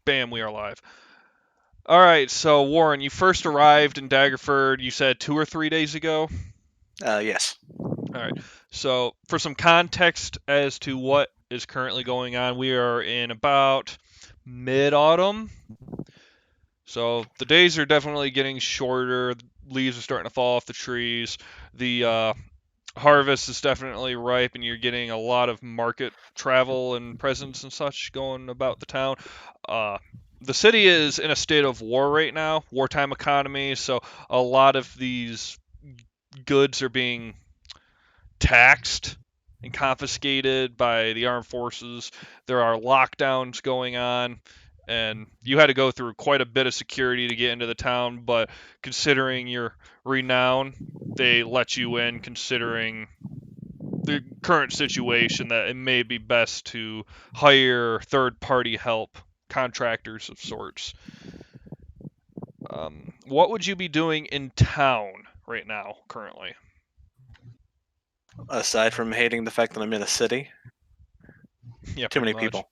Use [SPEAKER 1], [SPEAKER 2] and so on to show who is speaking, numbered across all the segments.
[SPEAKER 1] Bam, we are live. All right, so Warren, you first arrived in Daggerford, you said 2 or 3 days ago?
[SPEAKER 2] Yes.
[SPEAKER 1] All right, so for some context as to what is currently going on, we are in about mid autumn. So the days are definitely getting shorter, leaves are starting to fall off the trees. The harvest is definitely ripe, and you're getting a lot of market travel and presence and such going about the town. Uh, the city is in a state of war right now, wartime economy, so a lot of these goods are being taxed and confiscated by the armed forces. There are lockdowns going on, and you had to go through quite a bit of security to get into the town, but considering your renown, they let you in considering the current situation that it may be best to hire third party help, contractors of sorts. What would you be doing in town right now, currently?
[SPEAKER 2] Aside from hating the fact that I'm in a city,
[SPEAKER 1] Yeah,
[SPEAKER 2] too
[SPEAKER 1] pretty
[SPEAKER 2] many
[SPEAKER 1] much.
[SPEAKER 2] people,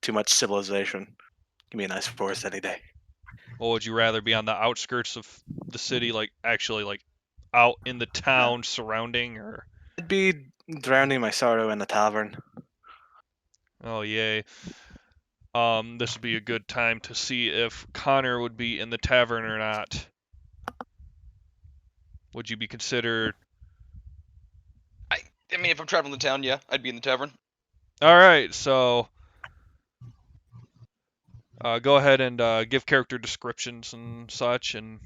[SPEAKER 2] too much civilization. Give me a nice forest any day.
[SPEAKER 1] Or would you rather be on the outskirts of the city, like actually like out in the
[SPEAKER 2] Uh,
[SPEAKER 1] town surrounding, or
[SPEAKER 2] I'd be drowning my sorrow in a tavern.
[SPEAKER 1] oh yay. This would be a good time to see if Connor would be in the tavern or not. Would you be considered?
[SPEAKER 3] I, I mean, if I'm traveling to town, yeah, I'd be in the tavern.
[SPEAKER 1] All right, so go ahead and give character descriptions and such, and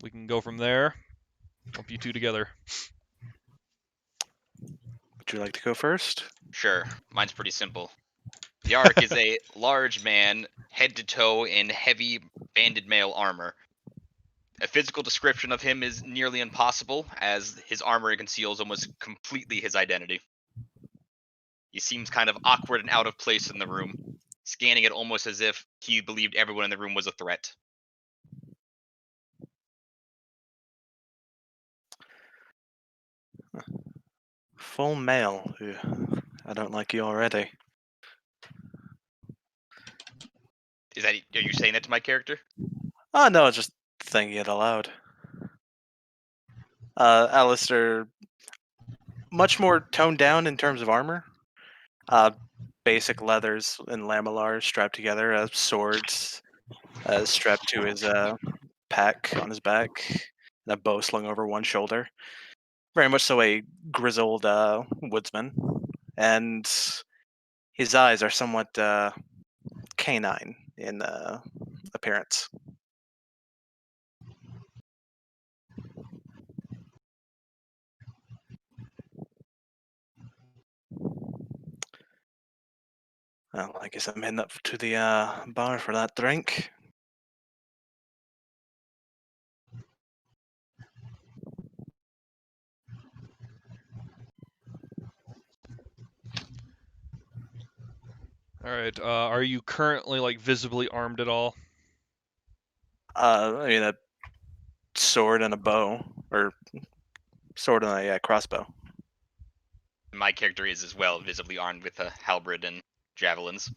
[SPEAKER 1] we can go from there. Lump you two together.
[SPEAKER 2] Would you like to go first?
[SPEAKER 3] Sure, mine's pretty simple. The Ark is a large man, head to toe in heavy banded mail armor. A physical description of him is nearly impossible, as his armor conceals almost completely his identity. He seems kind of awkward and out of place in the room, scanning it almost as if he believed everyone in the room was a threat.
[SPEAKER 2] Full male. I don't like you already.
[SPEAKER 3] Is that are you saying that to my character?
[SPEAKER 2] Oh no, just thinking it aloud. Alistair, much more toned down in terms of armor. Uh, Basic leathers and lamellars strapped together, swords strapped to his pack on his back, and a bow slung over one shoulder. Very much so a grizzled woodsman, and his eyes are somewhat canine in appearance. Well, I guess I'm heading up to the bar for that drink.
[SPEAKER 1] All right. Are you currently like visibly armed at all?
[SPEAKER 2] I mean, a sword and a bow, or sword and a crossbow.
[SPEAKER 3] My character is as well visibly armed with a halberd and javelins.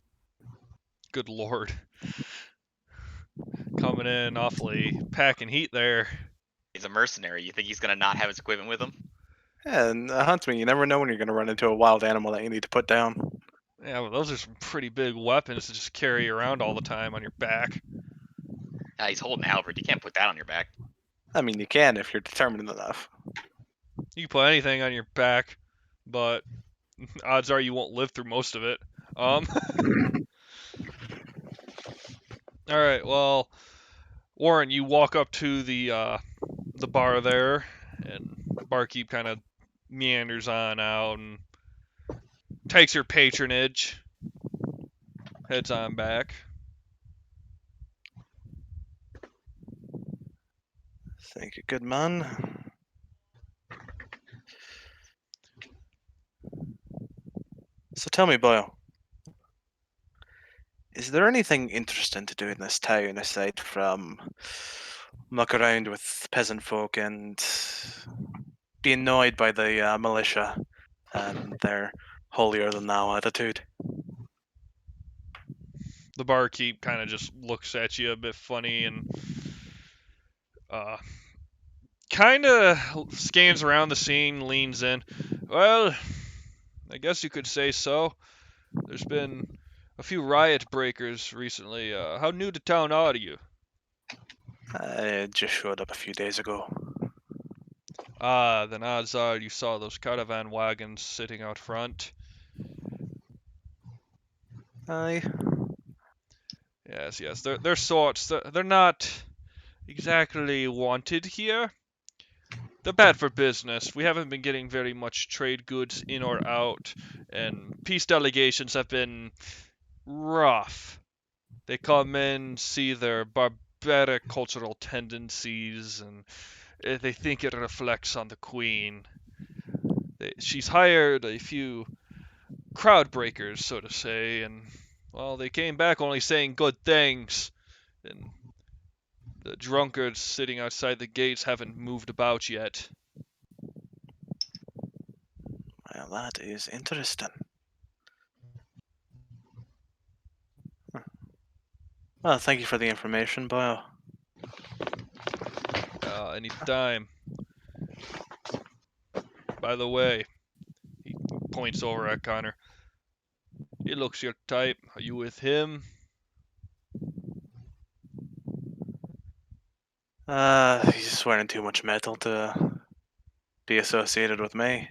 [SPEAKER 1] Good lord. Coming in awfully packing heat there.
[SPEAKER 3] He's a mercenary. You think he's gonna not have his equipment with him?
[SPEAKER 2] And huntsman, you never know when you're going to run into a wild animal that you need to put down.
[SPEAKER 1] Yeah, well, those are some pretty big weapons to just carry around all the time on your back.
[SPEAKER 3] He's holding a halberd. You can't put that on your back.
[SPEAKER 2] I mean, you can if you're determined enough.
[SPEAKER 1] You can put anything on your back, but odds are you won't live through most of it. All right. Well, Warren, you walk up to the bar there, and barkeep kind of meanders on out and takes your patronage, heads on back.
[SPEAKER 2] Thank you, good man. So tell me, Boyle, is there anything interesting to do in this town aside from muck around with peasant folk and be annoyed by the militia and their holier than thou attitude?
[SPEAKER 1] The barkeep kind of just looks at you a bit funny and uh, kind of scans around the scene, leans in. Well, I guess you could say so. There's been a few riot breakers recently. How new to town are you?
[SPEAKER 2] I just showed up a few days ago.
[SPEAKER 1] Ah, then odds are you saw those caravan wagons sitting out front.
[SPEAKER 2] Aye.
[SPEAKER 1] Yes, they're sorts. They're not exactly wanted here. They're bad for business. We haven't been getting very much trade goods in or out, and peace delegations have been rough. They come in, see their barbaric cultural tendencies, and they think it reflects on the queen. She's hired a few crowd breakers, so to say, and well, they came back only saying good things. And the drunkards sitting outside the gates haven't moved about yet.
[SPEAKER 2] Well, that is interesting. Well, thank you for the information, Boyle.
[SPEAKER 1] Anytime. By the way, he points over at Connor. He looks your type. Are you with him?
[SPEAKER 2] He's wearing too much metal to be associated with me.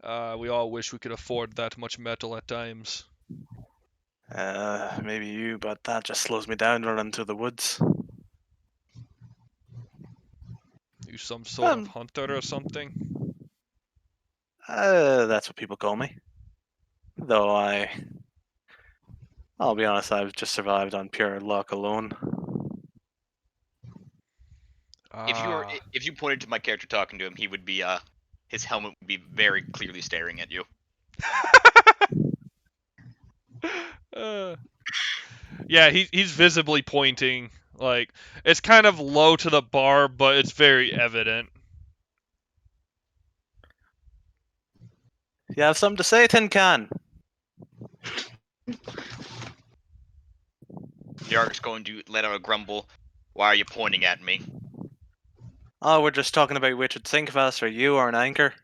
[SPEAKER 1] We all wish we could afford that much metal at times.
[SPEAKER 2] Maybe you, but that just slows me down running through the woods.
[SPEAKER 1] You some sort of
[SPEAKER 2] Um,
[SPEAKER 1] hunter or something?
[SPEAKER 2] That's what people call me. Though I'll be honest, I've just survived on pure luck alone.
[SPEAKER 1] Ah,
[SPEAKER 3] If you pointed to my character talking to him, he would be his helmet would be very clearly staring at you.
[SPEAKER 1] uh, yeah, he's visibly pointing. Like it's kind of low to the bar, but it's very evident.
[SPEAKER 2] You have something to say, Tin Can?
[SPEAKER 3] The Ark's going to let out a grumble. Why are you pointing at me?
[SPEAKER 2] Oh, we're just talking about which would sink faster, you or an anchor.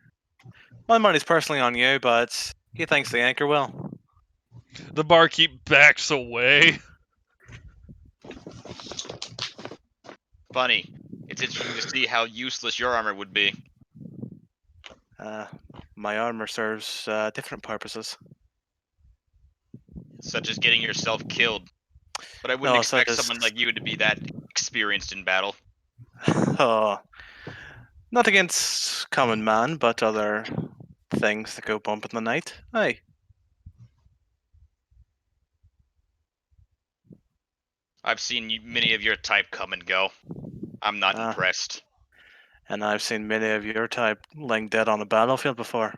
[SPEAKER 2] My money's personally on you, but he thinks the anchor will.
[SPEAKER 1] The barkeep backs away.
[SPEAKER 3] Funny. It's interesting to see how useless your armor would be.
[SPEAKER 2] My armor serves different purposes.
[SPEAKER 3] Such as getting yourself killed. But I wouldn't
[SPEAKER 2] No, such
[SPEAKER 3] expect
[SPEAKER 2] as
[SPEAKER 3] someone like you to be that experienced in battle.
[SPEAKER 2] oh, not against common man, but other things that go bump in the night. Aye.
[SPEAKER 3] I've seen many of your type come and go. I'm not
[SPEAKER 2] Ah.
[SPEAKER 3] impressed.
[SPEAKER 2] And I've seen many of your type lying dead on a battlefield before.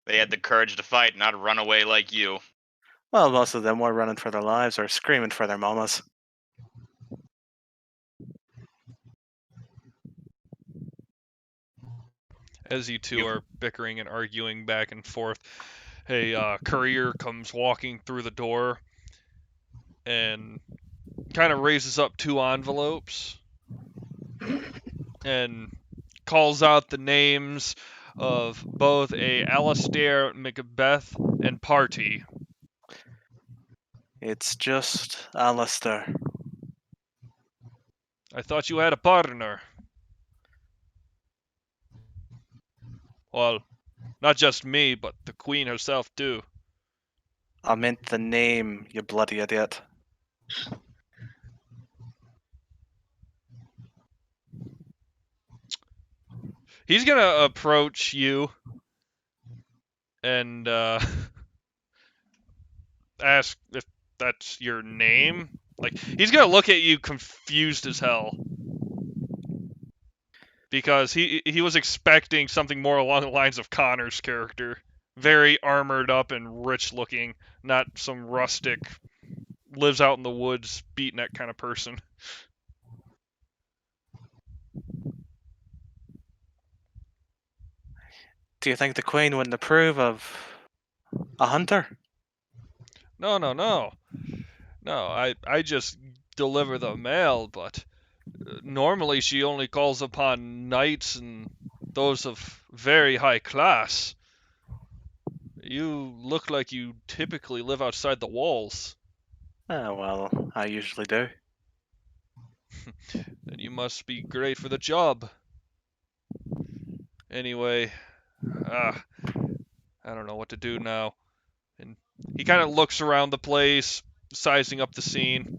[SPEAKER 3] They had the courage to fight, not run away like you.
[SPEAKER 2] Well, most of them were running for their lives or screaming for their mamas.
[SPEAKER 1] As you two
[SPEAKER 3] You
[SPEAKER 1] are bickering and arguing back and forth, a courier comes walking through the door and kind of raises up two envelopes and calls out the names of both a Alastair Macbeth and Party.
[SPEAKER 2] It's just Alistair.
[SPEAKER 1] I thought you had a partner. Well, not just me, but the Queen herself too.
[SPEAKER 2] I meant the name, you bloody idiot.
[SPEAKER 1] He's gonna approach you and ask if that's your name. Like he's gonna look at you confused as hell because he was expecting something more along the lines of Connor's character, very armored up and rich looking, not some rustic lives out in the woods beatnik kind of person.
[SPEAKER 2] Do you think the Queen wouldn't approve of A hunter?
[SPEAKER 1] No, no, no. No, I just deliver the mail, but normally she only calls upon knights and those of very high class. You look like you typically live outside the walls.
[SPEAKER 2] Well, I usually do.
[SPEAKER 1] Then you must be great for the job. Anyway, I don't know what to do now. And he kind of looks around the place, sizing up the scene.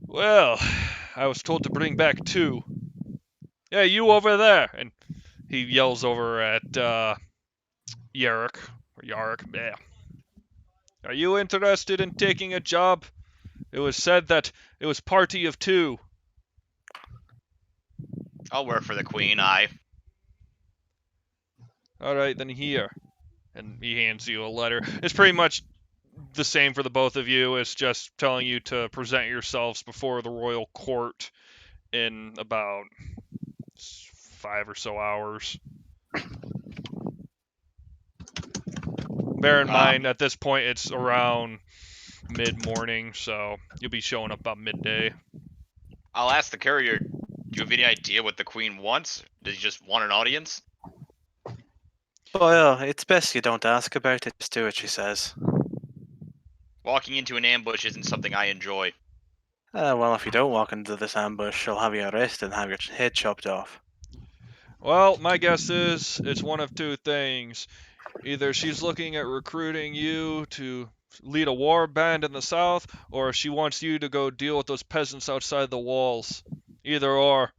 [SPEAKER 1] Well, I was told to bring back 2. Yeah, you over there. And he yells over at Yarrick. Or Yarrick, yeah. Are you interested in taking a job? It was said that it was party of 2.
[SPEAKER 3] I'll work for the queen, aye.
[SPEAKER 1] Alright, then here. And he hands you a letter. It's pretty much the same for the both of you. It's just telling you to present yourselves before the royal court in about 5 or so hours. Bear in mind, at this point, it's around mid-morning, so you'll be showing up about midday.
[SPEAKER 3] I'll ask the courier, do you have any idea what the queen wants? Does he just want an audience?
[SPEAKER 2] Well, it's best you don't ask about it. Just do what she says.
[SPEAKER 3] Walking into an ambush isn't something I enjoy.
[SPEAKER 2] Well, if you don't walk into this ambush, she'll have you arrested and have your head chopped off.
[SPEAKER 1] Well, my guess is it's one of 2 things. Either she's looking at recruiting you to lead a war band in the south, or she wants you to go deal with those peasants outside the walls. Either or,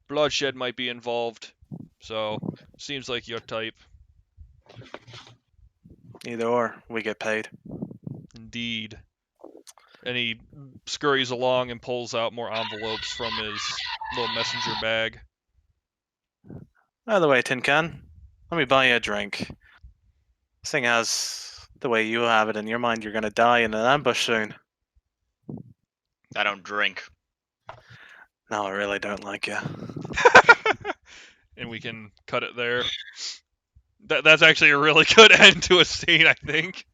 [SPEAKER 1] bloodshed might be involved. So, seems like your type.
[SPEAKER 2] Either or, we get paid.
[SPEAKER 1] Indeed. And he scurries along and pulls out more envelopes from his little messenger bag.
[SPEAKER 2] By the way, Tin Can, let me buy you a drink. Seeing as the way you have it in your mind, you're gonna die in an ambush soon.
[SPEAKER 3] I don't drink.
[SPEAKER 2] No, I really don't like you.
[SPEAKER 1] And we can cut it there. That's actually a really good end to a scene, I think.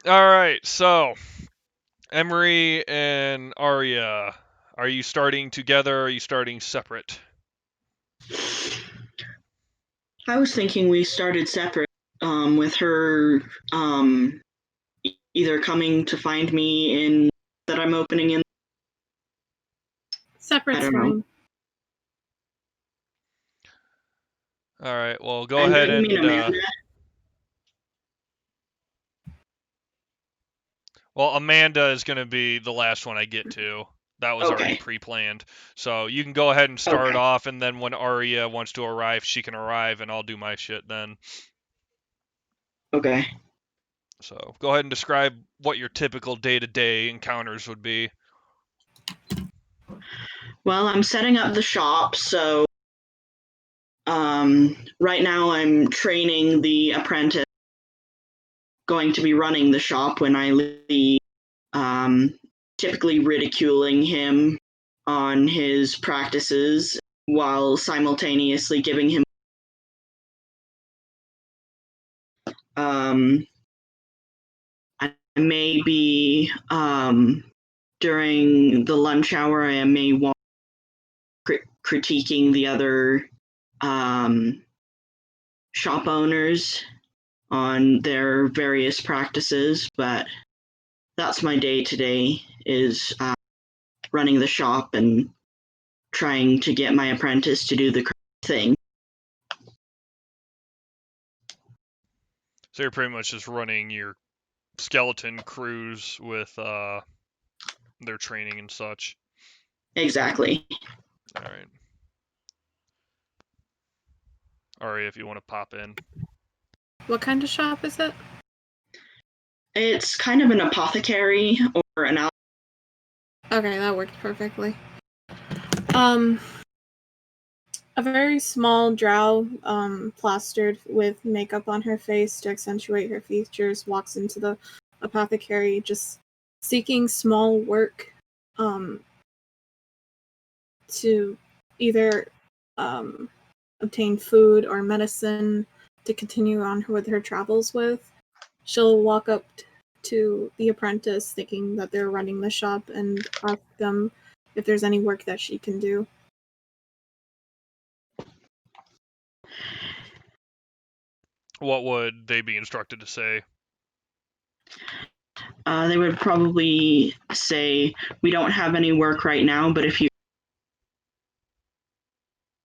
[SPEAKER 1] Alright, so Emery and Arya, are you starting together or are you starting separate?
[SPEAKER 4] I was thinking we started separate, with her either coming to find me in that I'm opening in. I
[SPEAKER 5] Separate's
[SPEAKER 4] don't know.
[SPEAKER 5] fine.
[SPEAKER 1] Alright, well, go
[SPEAKER 4] I know
[SPEAKER 1] ahead
[SPEAKER 4] you mean
[SPEAKER 1] and.
[SPEAKER 4] Amanda.
[SPEAKER 1] Well, Amanda is going to be the last one I get to. That was already
[SPEAKER 4] Okay.
[SPEAKER 1] pre-planned. So you can go ahead and start
[SPEAKER 4] Okay.
[SPEAKER 1] off, and then when Arya wants to arrive, she can arrive, and I'll do my shit then.
[SPEAKER 4] Okay.
[SPEAKER 1] So go ahead and describe what your typical day-to-day encounters would be.
[SPEAKER 4] Well, I'm setting up the shop, so right now I'm training the apprentice going to be running the shop when I leave, typically ridiculing him on his practices while simultaneously giving him I may be during the lunch hour I may want critiquing the other shop owners on their various practices, but that's my day to day is running the shop and trying to get my apprentice to do the correct thing.
[SPEAKER 1] So you're pretty much just running your skeleton crews with their training and such.
[SPEAKER 4] Exactly.
[SPEAKER 1] All right. Arya, if you want to pop in.
[SPEAKER 5] What kind of shop is it?
[SPEAKER 4] It's kind of an apothecary or an
[SPEAKER 5] Okay, that worked perfectly. A very small drow, plastered with makeup on her face to accentuate her features, walks into the apothecary just seeking small work, to either obtain food or medicine to continue on with her travels with. She'll walk up to the apprentice thinking that they're running the shop and ask them if there's any work that she can do.
[SPEAKER 1] What would they be instructed to say?
[SPEAKER 4] They would probably say, "We don't have any work right now, but if you..."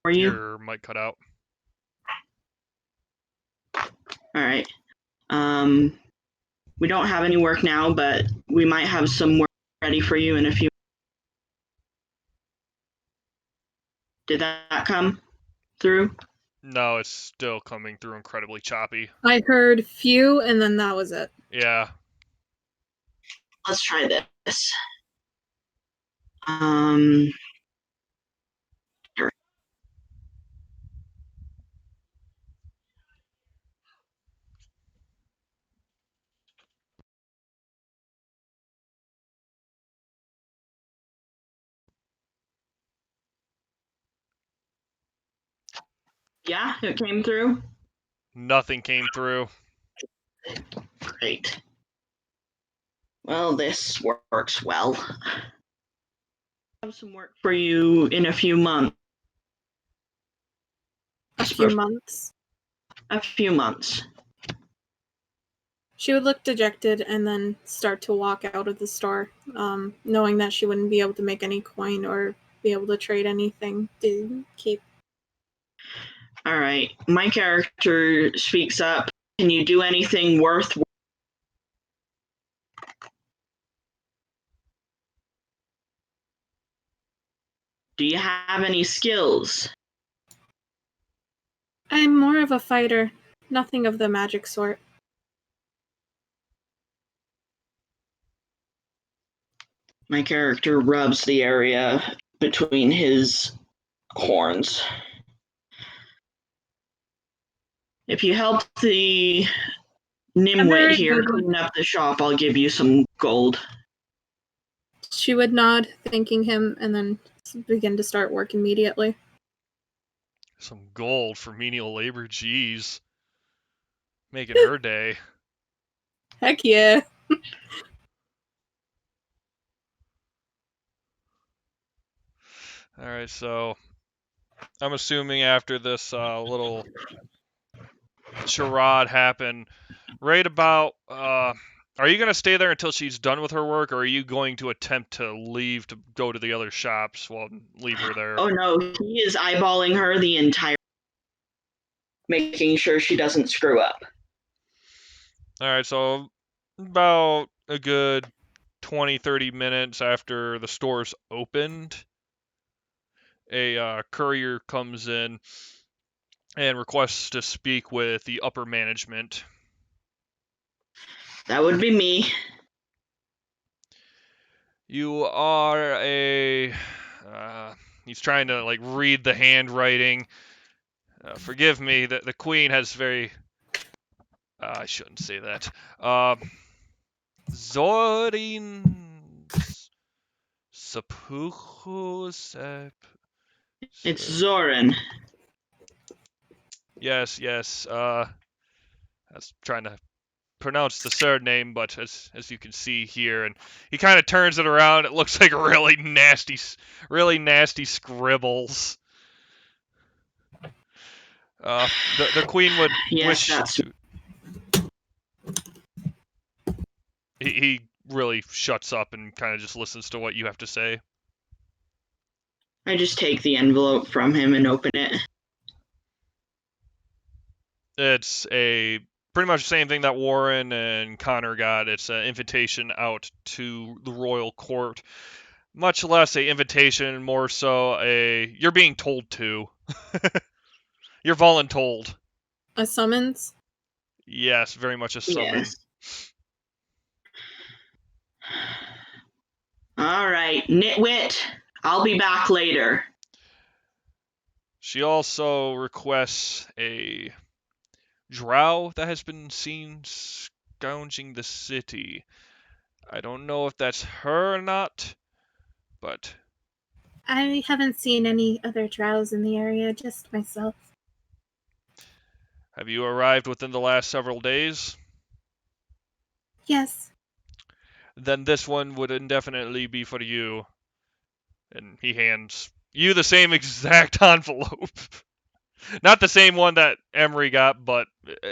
[SPEAKER 4] For you?
[SPEAKER 1] Your mic cut out.
[SPEAKER 4] All right. We don't have any work now, but we might have some work ready for you in a few. Did that come through?
[SPEAKER 1] No, it's still coming through incredibly choppy.
[SPEAKER 5] I heard few, and then that was it.
[SPEAKER 1] Yeah.
[SPEAKER 4] Let's try this. Yeah, it came through.
[SPEAKER 1] Nothing came through.
[SPEAKER 4] Great. Well, this works well. I have some work for you in a few months.
[SPEAKER 5] A few months.
[SPEAKER 4] A few months.
[SPEAKER 5] She would look dejected and then start to walk out of the store, knowing that she wouldn't be able to make any coin or be able to trade anything to keep.
[SPEAKER 4] All right. My character speaks up. Can you do anything worth? Do you have any skills?
[SPEAKER 5] I'm more of a fighter, nothing of the magic sort.
[SPEAKER 4] My character rubs the area between his horns. If you help the Nimwit here clean up the shop, I'll give you some gold.
[SPEAKER 5] She would nod, thanking him, and then begin to start work immediately.
[SPEAKER 1] Some gold for menial labor, jeez. Making her day.
[SPEAKER 5] Heck yeah.
[SPEAKER 1] Alright, so I'm assuming after this little charade happened, right about are you going to stay there until she's done with her work, or are you going to attempt to leave to go to the other shops? Well, leave her there.
[SPEAKER 4] Oh no, he is eyeballing her the entire, making sure she doesn't screw up.
[SPEAKER 1] Alright, so about a good 20-30 minutes after the store's opened, a courier comes in and requests to speak with the upper management.
[SPEAKER 4] That would be me.
[SPEAKER 1] You are a... he's trying to, like, read the handwriting. Forgive me, the queen has very... I shouldn't say that. Zorin... Sapucho...
[SPEAKER 4] It's Zorin.
[SPEAKER 1] Yes. I was trying to pronounce the surname, but as you can see here, and he kind of turns it around. It looks like really nasty scribbles. The queen would wish to. He really shuts up and kind of just listens to what you have to say.
[SPEAKER 4] I just take the envelope from him and open it.
[SPEAKER 1] It's a pretty much the same thing that Warren and Connor got. It's an invitation out to the royal court. Much less a invitation, more so a you're being told to. You're voluntold.
[SPEAKER 5] A summons?
[SPEAKER 1] Yes, very much a summons.
[SPEAKER 4] Yes. All right, Nitwit, I'll be back later.
[SPEAKER 1] She also requests a drow that has been seen scourging the city. I don't know if that's her or not, but...
[SPEAKER 5] I haven't seen any other drows in the area, just myself.
[SPEAKER 1] Have you arrived within the last several days?
[SPEAKER 5] Yes.
[SPEAKER 1] Then this one would indefinitely be for you. And he hands you the same exact envelope. Not the same one that Emery got, but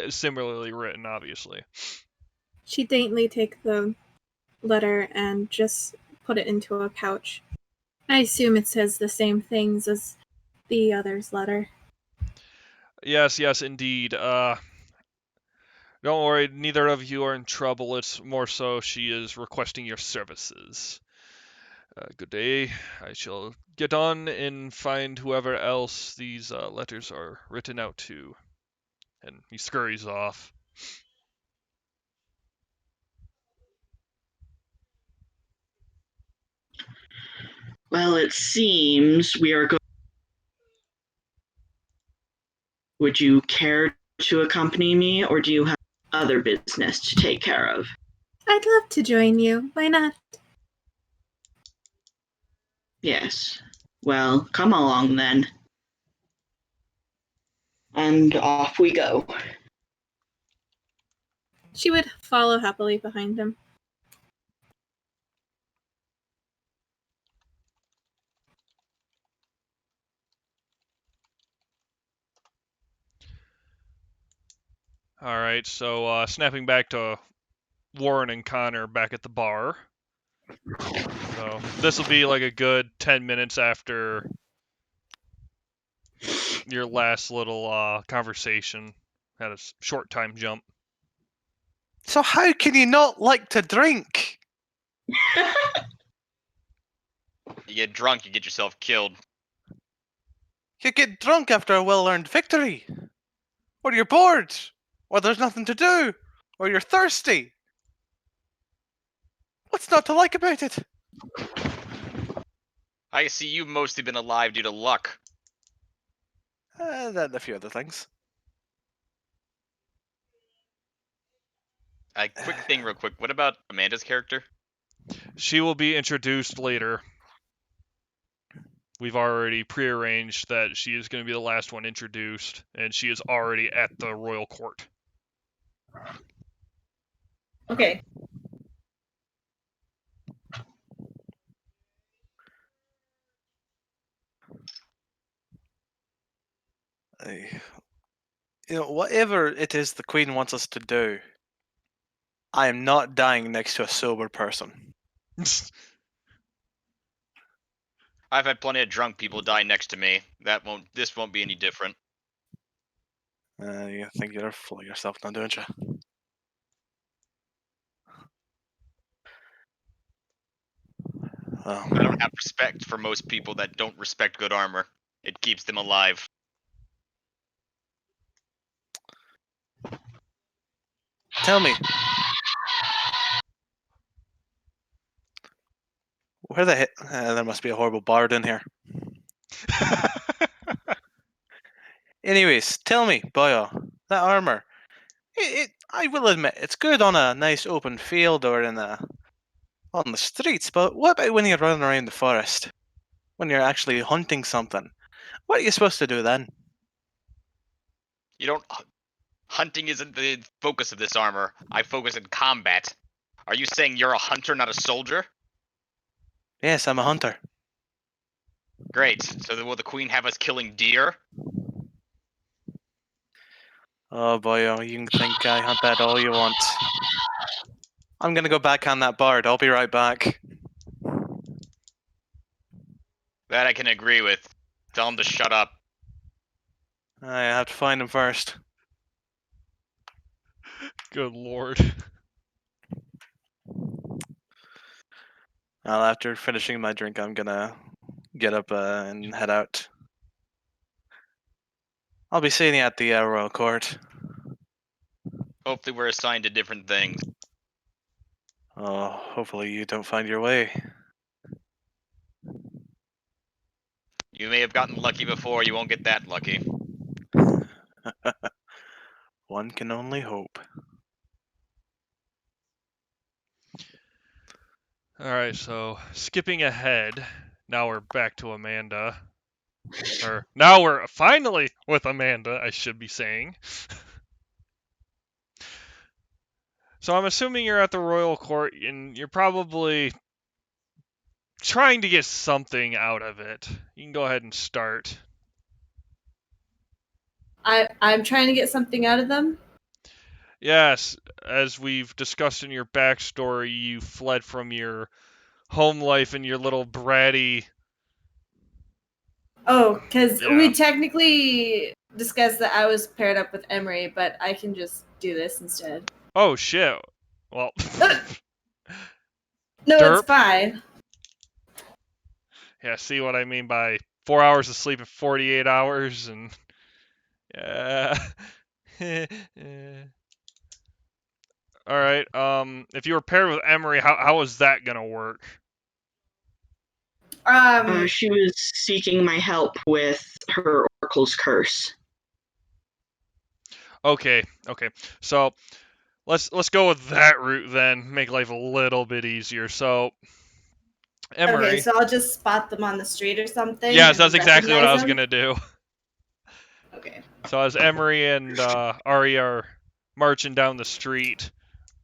[SPEAKER 1] similarly written, obviously.
[SPEAKER 5] She daintily take the letter and just put it into a pouch. I assume it says the same things as the other's letter.
[SPEAKER 1] Yes, indeed. Don't worry, neither of you are in trouble. It's more so she is requesting your services. Good day. I shall get on and find whoever else these letters are written out to. And he scurries off.
[SPEAKER 4] Well, it seems we are going. Would you care to accompany me, or do you have other business to take care of?
[SPEAKER 5] I'd love to join you. Why not?
[SPEAKER 4] Yes. Well, come along then. And off we go.
[SPEAKER 5] She would follow happily behind him.
[SPEAKER 1] All right, so snapping back to Warren and Connor back at the bar. So this will be like a good 10 minutes after your last little conversation. Had a short time jump.
[SPEAKER 2] So how can you not like to drink?
[SPEAKER 3] You get drunk, you get yourself killed.
[SPEAKER 2] You get drunk after a well-earned victory. Or you're bored. Or there's nothing to do. Or you're thirsty. What's not to like about it?
[SPEAKER 3] I see you've mostly been alive due to luck.
[SPEAKER 2] And a few other things.
[SPEAKER 3] Quick thing, real quick. What about Amanda's character?
[SPEAKER 1] She will be introduced later. We've already prearranged that she is going to be the last one introduced, and she is already at the royal court.
[SPEAKER 6] Okay.
[SPEAKER 2] Whatever it is the Queen wants us to do, I am not dying next to a sober person.
[SPEAKER 3] I've had plenty of drunk people die next to me. This won't be any different.
[SPEAKER 2] You think you're full of yourself now, don't you? Well,
[SPEAKER 3] I don't have respect for most people that don't respect good armor. It keeps them alive.
[SPEAKER 2] tell me, where the heck? There must be a horrible bard in here. Anyways, tell me, boyo, that armor. I will admit, it's good on a nice open field or on the streets, but what about when you're running around the forest? When you're actually hunting something? What are you supposed to do then?
[SPEAKER 3] You don't. Hunting isn't the focus of this armor. I focus in combat. Are you saying you're a hunter, not a soldier?
[SPEAKER 2] Yes, I'm a hunter.
[SPEAKER 3] Great. So will the queen have us killing deer?
[SPEAKER 2] Oh boyo, you can think I hunt that all you want. I'm gonna go back on that bard. I'll be right back.
[SPEAKER 3] That I can agree with. Tell him to shut up.
[SPEAKER 2] I have to find him first.
[SPEAKER 1] Good lord.
[SPEAKER 2] Well, after finishing my drink, I'm gonna get up and head out. I'll be seeing you at the royal court.
[SPEAKER 3] Hopefully we're assigned to different things.
[SPEAKER 2] Oh, hopefully you don't find your way.
[SPEAKER 3] You may have gotten lucky before, you won't get that lucky.
[SPEAKER 2] One can only hope.
[SPEAKER 1] Alright, so skipping ahead, now we're back to Amanda. Or now we're finally with Amanda, I should be saying. So I'm assuming you're at the royal court and you're probably trying to get something out of it. You can go ahead and start.
[SPEAKER 6] I'm trying to get something out of them.
[SPEAKER 1] Yes, as we've discussed in your backstory, you fled from your home life and your little bratty.
[SPEAKER 6] Oh, because
[SPEAKER 1] Yeah.
[SPEAKER 6] we technically discussed that I was paired up with Emery, but I can just do this instead.
[SPEAKER 1] Oh shit. Well.
[SPEAKER 6] No,
[SPEAKER 1] Derp.
[SPEAKER 6] it's fine.
[SPEAKER 1] Yeah, see what I mean by 4 hours of sleep in 48 hours and yeah. All right. If you were paired with Emery, how is that gonna work?
[SPEAKER 4] She was seeking my help with her oracle's curse.
[SPEAKER 1] Okay. So let's go with that route then. Make life a little bit easier. So Emery.
[SPEAKER 6] Okay, so I'll just spot them on the street or something.
[SPEAKER 1] Yes,
[SPEAKER 6] and
[SPEAKER 1] that's exactly what I was
[SPEAKER 6] recognize
[SPEAKER 1] gonna do.
[SPEAKER 6] them? Okay.
[SPEAKER 1] So as Emery and Ari are marching down the street,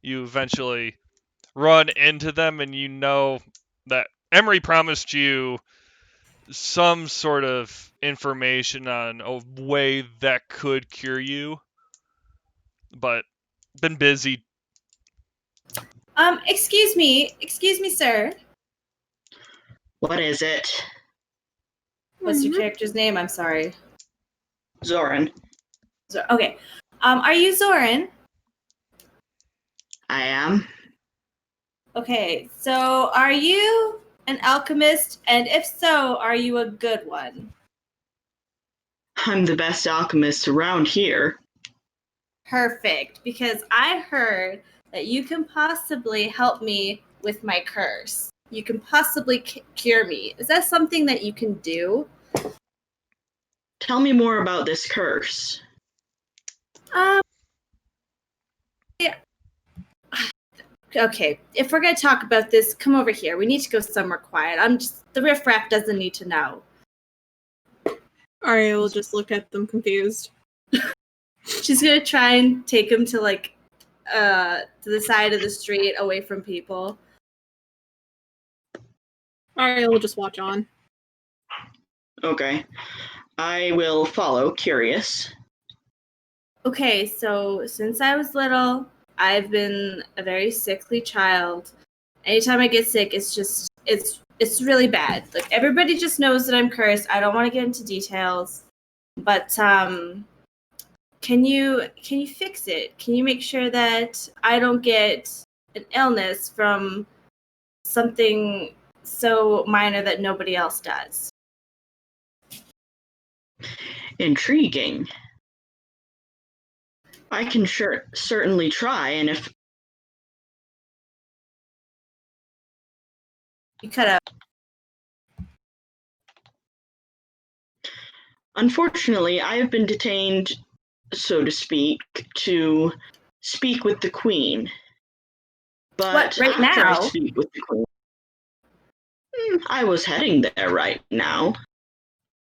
[SPEAKER 1] you eventually run into them, and you know that Emery promised you some sort of information on a way that could cure you, but been busy.
[SPEAKER 6] Excuse me, sir.
[SPEAKER 4] What is it?
[SPEAKER 6] What's your character's name? I'm sorry.
[SPEAKER 4] Zoran.
[SPEAKER 6] Okay. Are you Zoran?
[SPEAKER 4] I am.
[SPEAKER 6] Okay, so are you an alchemist? And if so, are you a good one?
[SPEAKER 4] I'm the best alchemist around here.
[SPEAKER 6] Perfect, because I heard that you can possibly help me with my curse. You can possibly cure me. Is that something that you can do?
[SPEAKER 4] Tell me more about this curse.
[SPEAKER 6] Yeah. Okay, if we're gonna talk about this, come over here. We need to go somewhere quiet. The riffraff doesn't need to know.
[SPEAKER 5] Arya will just look at them confused.
[SPEAKER 6] She's gonna try and take him to to the side of the street away from people.
[SPEAKER 5] Arya will just watch on.
[SPEAKER 4] Okay. I will follow, curious.
[SPEAKER 6] Okay, so since I was little, I've been a very sickly child. Anytime I get sick, it's really bad. Like everybody just knows that I'm cursed. I don't want to get into details, but can you fix it? Can you make sure that I don't get an illness from something so minor that nobody else does?
[SPEAKER 4] Intriguing. I can certainly try, and if
[SPEAKER 6] You cut out.
[SPEAKER 4] unfortunately, I have been detained, so to speak, to speak with the Queen. But
[SPEAKER 6] What, right
[SPEAKER 4] after I
[SPEAKER 6] now?
[SPEAKER 4] speak with the Queen, I was heading there right now.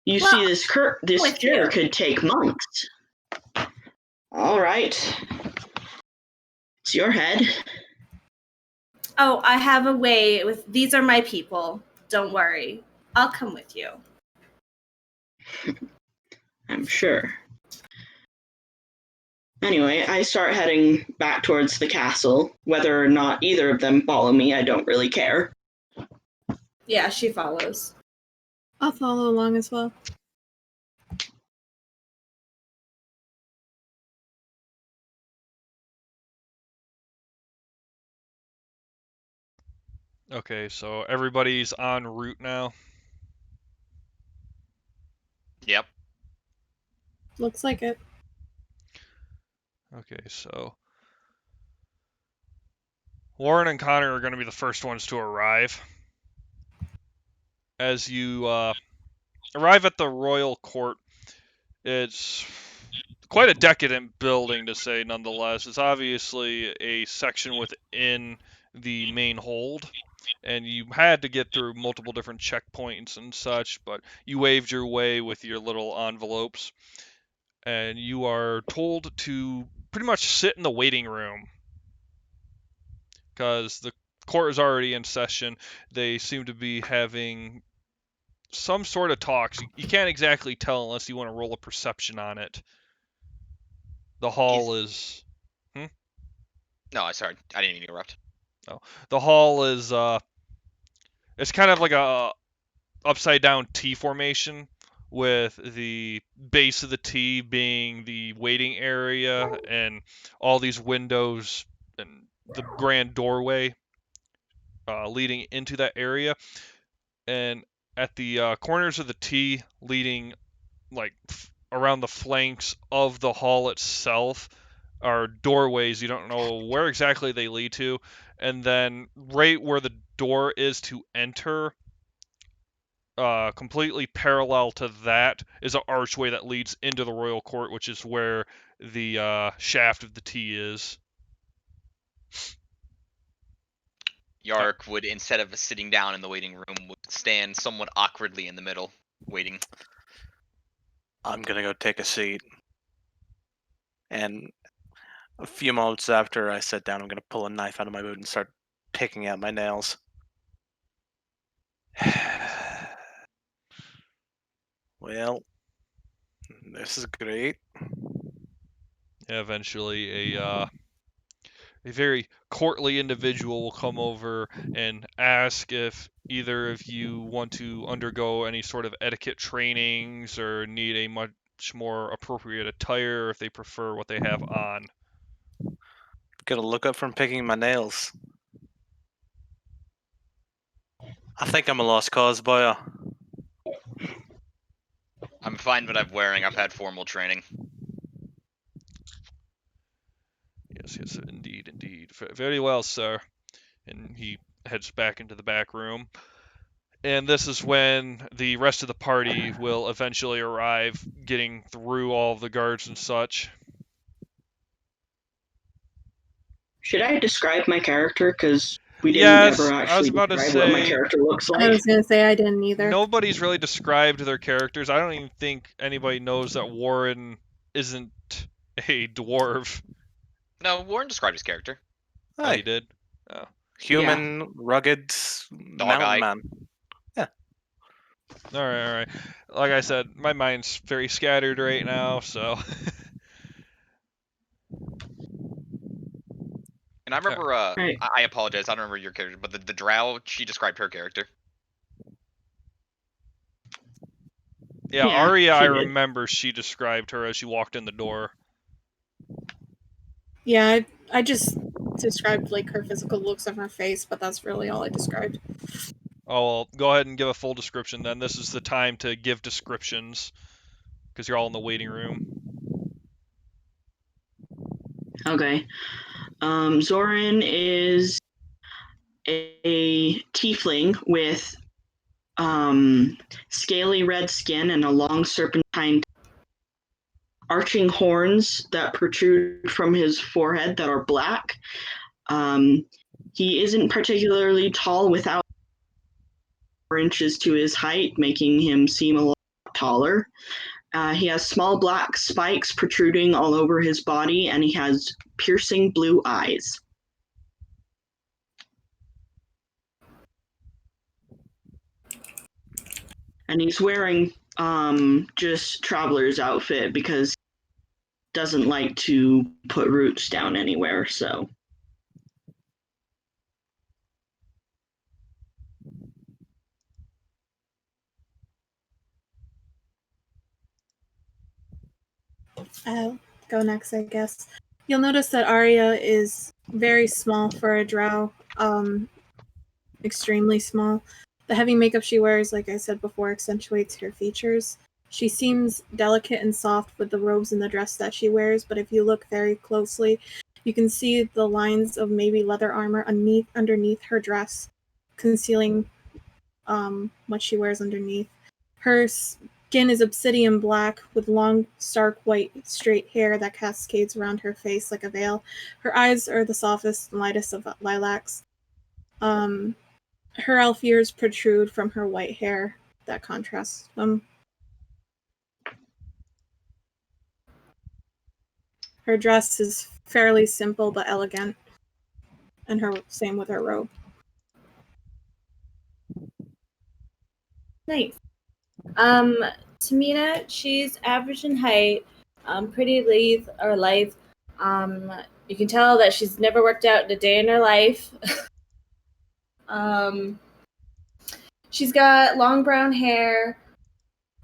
[SPEAKER 4] You
[SPEAKER 6] Well,
[SPEAKER 4] see, this
[SPEAKER 6] with
[SPEAKER 4] cure
[SPEAKER 6] you.
[SPEAKER 4] could take months. All right. It's your head.
[SPEAKER 6] Oh, I have a way with these are my people. Don't worry. I'll come with you.
[SPEAKER 4] I'm sure. Anyway, I start heading back towards the castle. Whether or not either of them follow me, I don't really care.
[SPEAKER 6] Yeah, she follows.
[SPEAKER 5] I'll follow along as well.
[SPEAKER 1] Okay, so everybody's en route now.
[SPEAKER 3] Yep.
[SPEAKER 5] Looks like it.
[SPEAKER 1] Okay, so Lauren and Connor are going to be the first ones to arrive. As you arrive at the royal court, it's quite a decadent building to say nonetheless. It's obviously a section within the main hold, and you had to get through multiple different checkpoints and such, but you waved your way with your little envelopes, and you are told to pretty much sit in the waiting room. because the court is already in session. They seem to be having some sort of talks. You can't exactly tell unless you want to roll a perception on it. The hall is.
[SPEAKER 3] No, sorry, I didn't mean to interrupt.
[SPEAKER 1] The hall is. It's kind of like a upside down T formation, with the base of the T being the waiting area and all these windows and the grand doorway leading into that area. And at the corners of the T leading like around the flanks of the hall itself are doorways. You don't know where exactly they lead to. And then right where the door is to enter, completely parallel to that is an archway that leads into the royal court, which is where the shaft of the T is.
[SPEAKER 3] Yark would, instead of sitting down in the waiting room, would stand somewhat awkwardly in the middle, waiting.
[SPEAKER 2] I'm gonna go take a seat. And a few moments after I sit down, I'm gonna pull a knife out of my boot and start picking at my nails. Well, this is great.
[SPEAKER 1] Eventually, a very courtly individual will come over and ask if either of you want to undergo any sort of etiquette trainings or need a much more appropriate attire, or if they prefer what they have on.
[SPEAKER 2] Gotta look up from picking my nails. I think I'm a lost cause, boy.
[SPEAKER 3] I'm fine, but I'm wearing. I've had formal training.
[SPEAKER 1] Yes, indeed. Very well, sir. And he heads back into the back room. And this is when the rest of the party will eventually arrive, getting through all of the guards and such.
[SPEAKER 4] Should I describe my character? Because we didn't
[SPEAKER 1] Yes,
[SPEAKER 4] ever
[SPEAKER 1] I was
[SPEAKER 4] actually
[SPEAKER 1] about to
[SPEAKER 4] describe what my
[SPEAKER 1] say,
[SPEAKER 4] character looks
[SPEAKER 5] I
[SPEAKER 4] like.
[SPEAKER 5] was gonna say I didn't either.
[SPEAKER 1] nobody's really described their characters. I don't even think anybody knows that Warren isn't a dwarf.
[SPEAKER 3] No, Warren described his character.
[SPEAKER 1] Oh, he
[SPEAKER 2] Hey,
[SPEAKER 1] did? Oh.
[SPEAKER 2] human, rugged,
[SPEAKER 3] Dog
[SPEAKER 2] mountain
[SPEAKER 3] eye.
[SPEAKER 2] man.
[SPEAKER 1] All right. Like I said, my mind's very scattered right now, so.
[SPEAKER 3] And I remember,
[SPEAKER 4] Right.
[SPEAKER 3] I apologize, I don't remember your character, but the drow, she described her character.
[SPEAKER 1] Yeah,
[SPEAKER 4] Yeah,
[SPEAKER 1] Arya, I
[SPEAKER 4] she did.
[SPEAKER 1] remember she described her as she walked in the door.
[SPEAKER 5] Yeah, I just described like her physical looks of her face, but that's really all I described.
[SPEAKER 1] Oh, well, go ahead and give a full description then. This is the time to give descriptions, because you're all in the waiting room.
[SPEAKER 4] Okay. Zoran is a tiefling with scaly red skin and a long serpentine arching horns that protrude from his forehead that are black. He isn't particularly tall, without 4 inches to his height, making him seem a lot taller. He has small black spikes protruding all over his body, and he has piercing blue eyes. And he's wearing just traveler's outfit because he doesn't like to put roots down anywhere, so.
[SPEAKER 5] I'll go next, I guess. You'll notice that Arya is very small for a drow, extremely small. The heavy makeup she wears, like I said before, accentuates her features. She seems delicate and soft with the robes and the dress that she wears, but if you look very closely, you can see the lines of maybe leather armor underneath her dress, concealing what she wears underneath. Her skin is obsidian black with long, stark white, straight hair that cascades around her face like a veil. Her eyes are the softest and lightest of lilacs. Her elf ears protrude from her white hair that contrasts them. Her dress is fairly simple but elegant. and her same with her robe.
[SPEAKER 6] Nice. Tamina, she's average in height, pretty lithe. You can tell that she's never worked out in a day in her life. She's got long brown hair,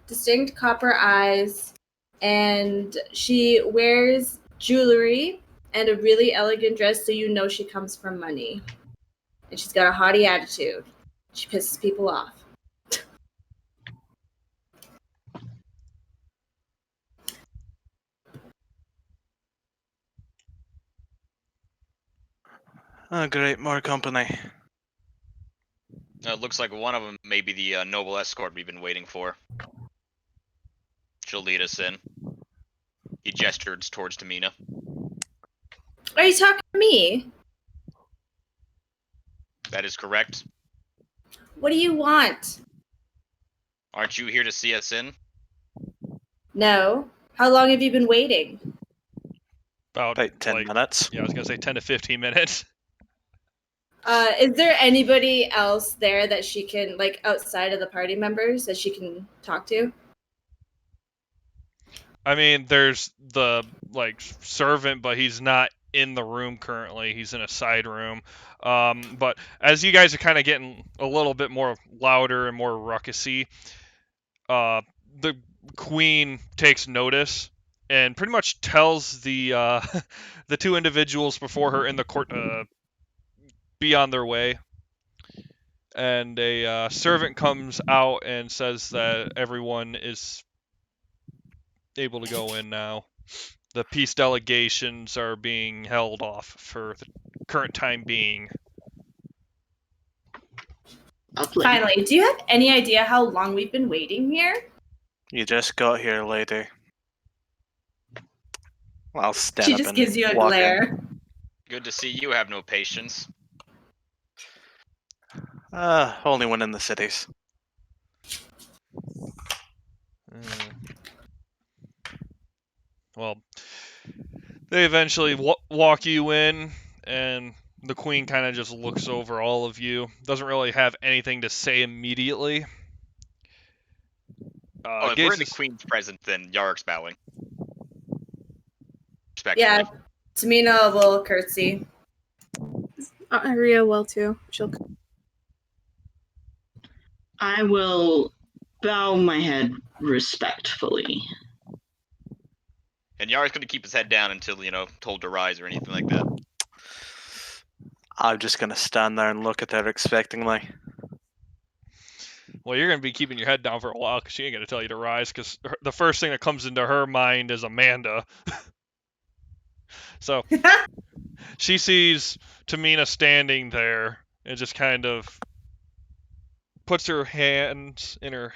[SPEAKER 6] distinct copper eyes, and she wears jewelry and a really elegant dress, so you know she comes from money. And she's got a haughty attitude. She pisses people off.
[SPEAKER 2] Oh, great, more company.
[SPEAKER 3] It looks like one of them may be the noble escort we've been waiting for. She'll lead us in. He gestured towards Tamina.
[SPEAKER 6] Are you talking to me?
[SPEAKER 3] That is correct.
[SPEAKER 6] What do you want?
[SPEAKER 3] Aren't you here to see us in?
[SPEAKER 6] No. How long have you been waiting?
[SPEAKER 1] About
[SPEAKER 2] 10 minutes.
[SPEAKER 1] Yeah, I was gonna say 10 to 15 minutes.
[SPEAKER 6] Is there anybody else there that she can, like, outside of the party members that she can talk to?
[SPEAKER 1] I mean, there's the servant, but he's not in the room currently. He's in a side room. But as you guys are kind of getting a little bit more louder and more ruckusy, the queen takes notice and pretty much tells the the two individuals before her in the court be on their way. And a servant comes out and says that everyone is able to go in now. The peace delegations are being held off for the current time being.
[SPEAKER 4] Lovely.
[SPEAKER 6] Finally, do you have any idea how long we've been waiting here?
[SPEAKER 2] You just got here, lady. I'll stand
[SPEAKER 6] She
[SPEAKER 2] up
[SPEAKER 6] just
[SPEAKER 2] and
[SPEAKER 6] gives you a
[SPEAKER 2] walk in.
[SPEAKER 6] glare.
[SPEAKER 3] Good to see you have no patience.
[SPEAKER 2] Only one in the cities.
[SPEAKER 1] Well, they eventually walk you in, and the queen kind of just looks over all of you. Doesn't really have anything to say immediately.
[SPEAKER 3] If we're in the queen's presence, then Yarrick's bowing. Respectfully.
[SPEAKER 6] Yeah, Tamina will curtsy.
[SPEAKER 5] Aria will too. She'll.
[SPEAKER 4] I will bow my head respectfully.
[SPEAKER 3] And Yarrick's going to keep his head down until, told to rise or anything like that.
[SPEAKER 2] I'm just going to stand there and look at her expectingly.
[SPEAKER 1] Well, you're going to be keeping your head down for a while because she ain't going to tell you to rise, because the first thing that comes into her mind is Amanda. So she sees Tamina standing there and just kind of puts her hands in her,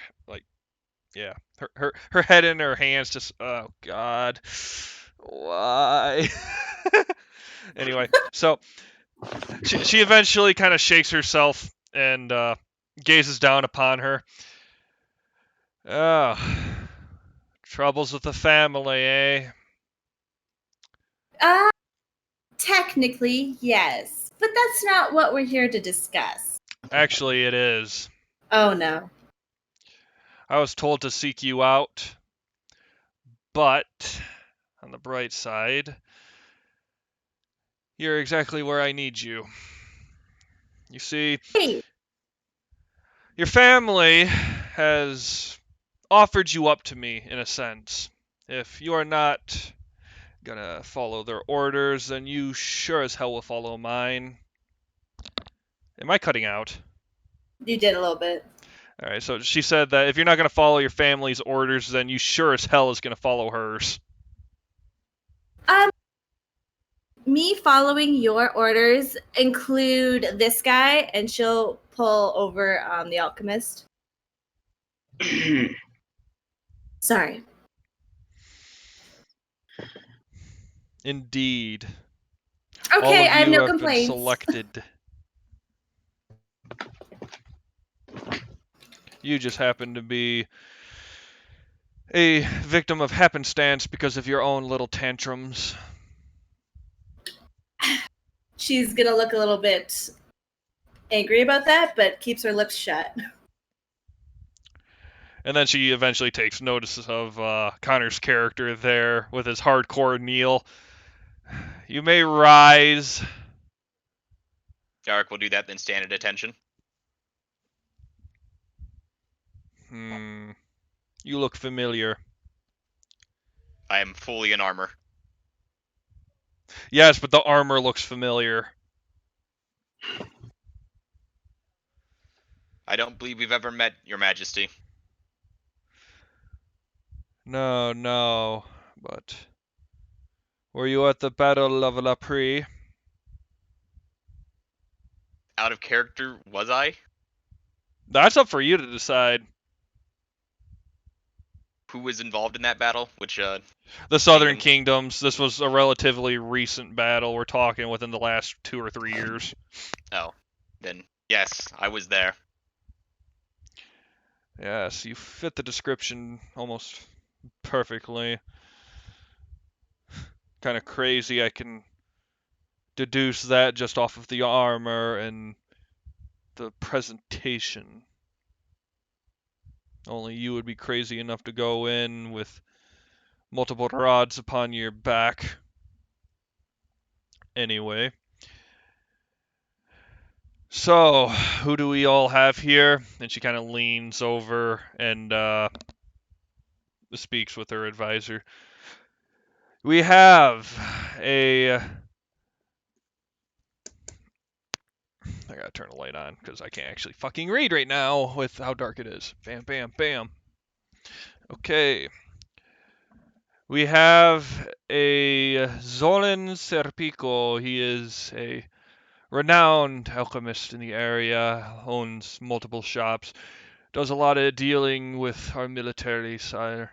[SPEAKER 1] her head in her hands, just, oh God, why? Anyway, so she eventually kind of shakes herself and gazes down upon her. Oh, troubles with the family, eh?
[SPEAKER 6] Technically, yes. But that's not what we're here to discuss.
[SPEAKER 1] Actually, it is.
[SPEAKER 6] Oh, no.
[SPEAKER 1] I was told to seek you out, but on the bright side, you're exactly where I need you. You see,
[SPEAKER 6] Hey,
[SPEAKER 1] your family has offered you up to me, in a sense. If you are not gonna follow their orders, then you sure as hell will follow mine. Am I cutting out?
[SPEAKER 6] you did a little bit.
[SPEAKER 1] Alright, so she said that if you're not gonna follow your family's orders, then you sure as hell is gonna follow hers.
[SPEAKER 6] Me following your orders include this guy, and she'll pull over the alchemist. Sorry.
[SPEAKER 1] Indeed. All
[SPEAKER 6] Okay,
[SPEAKER 1] of
[SPEAKER 6] I have
[SPEAKER 1] you
[SPEAKER 6] no
[SPEAKER 1] have been
[SPEAKER 6] complaints.
[SPEAKER 1] selected. You just happen to be a victim of happenstance because of your own little tantrums.
[SPEAKER 6] she's gonna look a little bit angry about that, but keeps her lips shut.
[SPEAKER 1] And then she eventually takes notice of Connor's character there with his hardcore kneel. You may rise.
[SPEAKER 3] Yarrick will do that, then stand at attention.
[SPEAKER 1] You look familiar.
[SPEAKER 3] I am fully in armor.
[SPEAKER 1] Yes, but the armor looks familiar.
[SPEAKER 3] I don't believe we've ever met, Your Majesty.
[SPEAKER 1] No, but were you at the Battle of La Prix?
[SPEAKER 3] Out of character, was I?
[SPEAKER 1] That's up for you to decide.
[SPEAKER 3] Who was involved in that battle? Which,
[SPEAKER 1] The Southern
[SPEAKER 3] Kingdoms?
[SPEAKER 1] Kingdoms. This was a relatively recent battle. We're talking within the last 2 or 3 years.
[SPEAKER 3] Oh, then yes, I was there.
[SPEAKER 1] Yes, you fit the description almost perfectly. Kind of crazy. I can deduce that just off of the armor and the presentation. Only you would be crazy enough to go in with multiple rods upon your back. Anyway. So, who do we all have here? And she kind of leans over and speaks with her advisor. We have a... I gotta turn the light on because I can't actually fucking read right now with how dark it is. Bam, bam, bam. Okay. We have a Zolan Serpico. He is a renowned alchemist in the area, owns multiple shops, does a lot of dealing with our military, sire.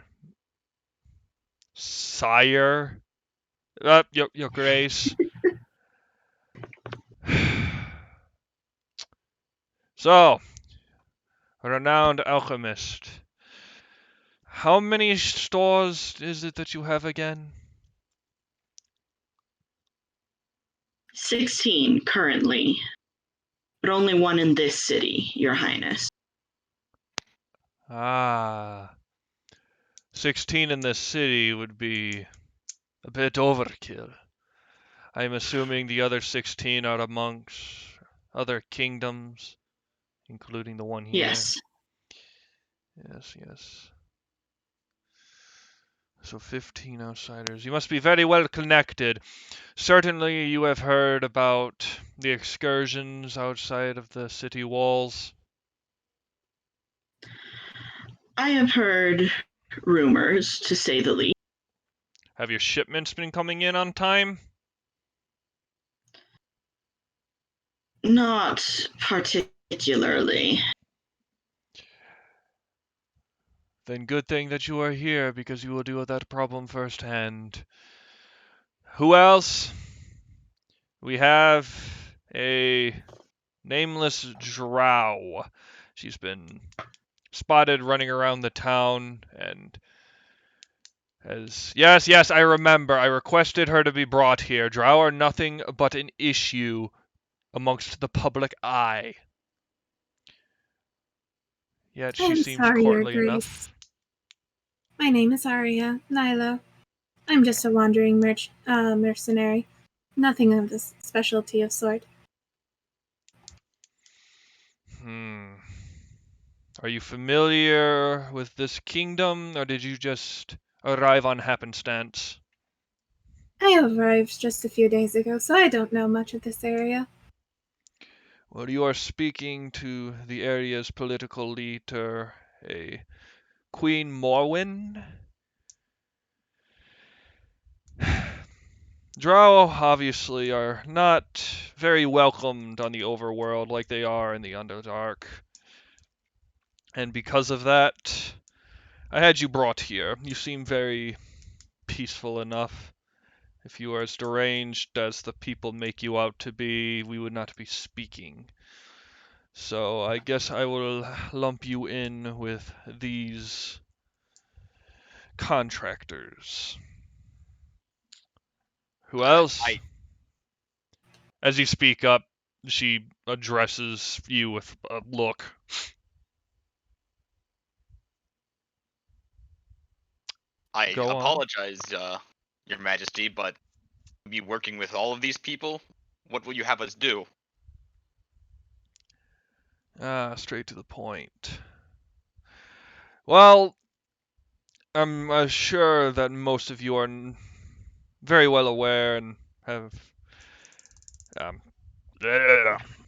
[SPEAKER 1] Sire? Your grace. So, a renowned alchemist. How many stores is it that you have again?
[SPEAKER 4] 16 currently, but only one in this city, Your Highness.
[SPEAKER 1] Ah. 16 in this city would be a bit overkill. I'm assuming the other 16 are amongst other kingdoms, including the one here.
[SPEAKER 4] Yes.
[SPEAKER 1] Yes. So 15 outsiders. You must be very well connected. Certainly you have heard about the excursions outside of the city walls.
[SPEAKER 4] I have heard rumors, to say the least.
[SPEAKER 1] Have your shipments been coming in on time?
[SPEAKER 4] Not particularly.
[SPEAKER 1] Then good thing that you are here, because you will deal with that problem firsthand. Who else? We have a nameless drow. She's been spotted running around the town and has... Yes, I remember. I requested her to be brought here. Drow are nothing but an issue amongst the public eye. Yet she
[SPEAKER 5] I'm
[SPEAKER 1] seems
[SPEAKER 5] sorry, Your
[SPEAKER 1] courtly
[SPEAKER 5] Grace.
[SPEAKER 1] enough.
[SPEAKER 5] My name is Arya Nyla. I'm just a wandering mercenary. Nothing of this specialty of sort.
[SPEAKER 1] Are you familiar with this kingdom, or did you just arrive on happenstance?
[SPEAKER 5] I arrived just a few days ago, so I don't know much of this area.
[SPEAKER 1] Well, you are speaking to the area's political leader, a Queen Morwen. Drow obviously are not very welcomed on the overworld like they are in the Underdark. And because of that, I had you brought here. You seem very peaceful enough. If you are as deranged as the people make you out to be, we would not be speaking. So I guess I will lump you in with these contractors. Who else? As you speak up, she addresses you with a look.
[SPEAKER 3] I
[SPEAKER 1] Go on.
[SPEAKER 3] apologize, Your Majesty, but be working with all of these people? What will you have us do?
[SPEAKER 1] Straight to the point. Well, I'm sure that most of you are very well aware and have. Um,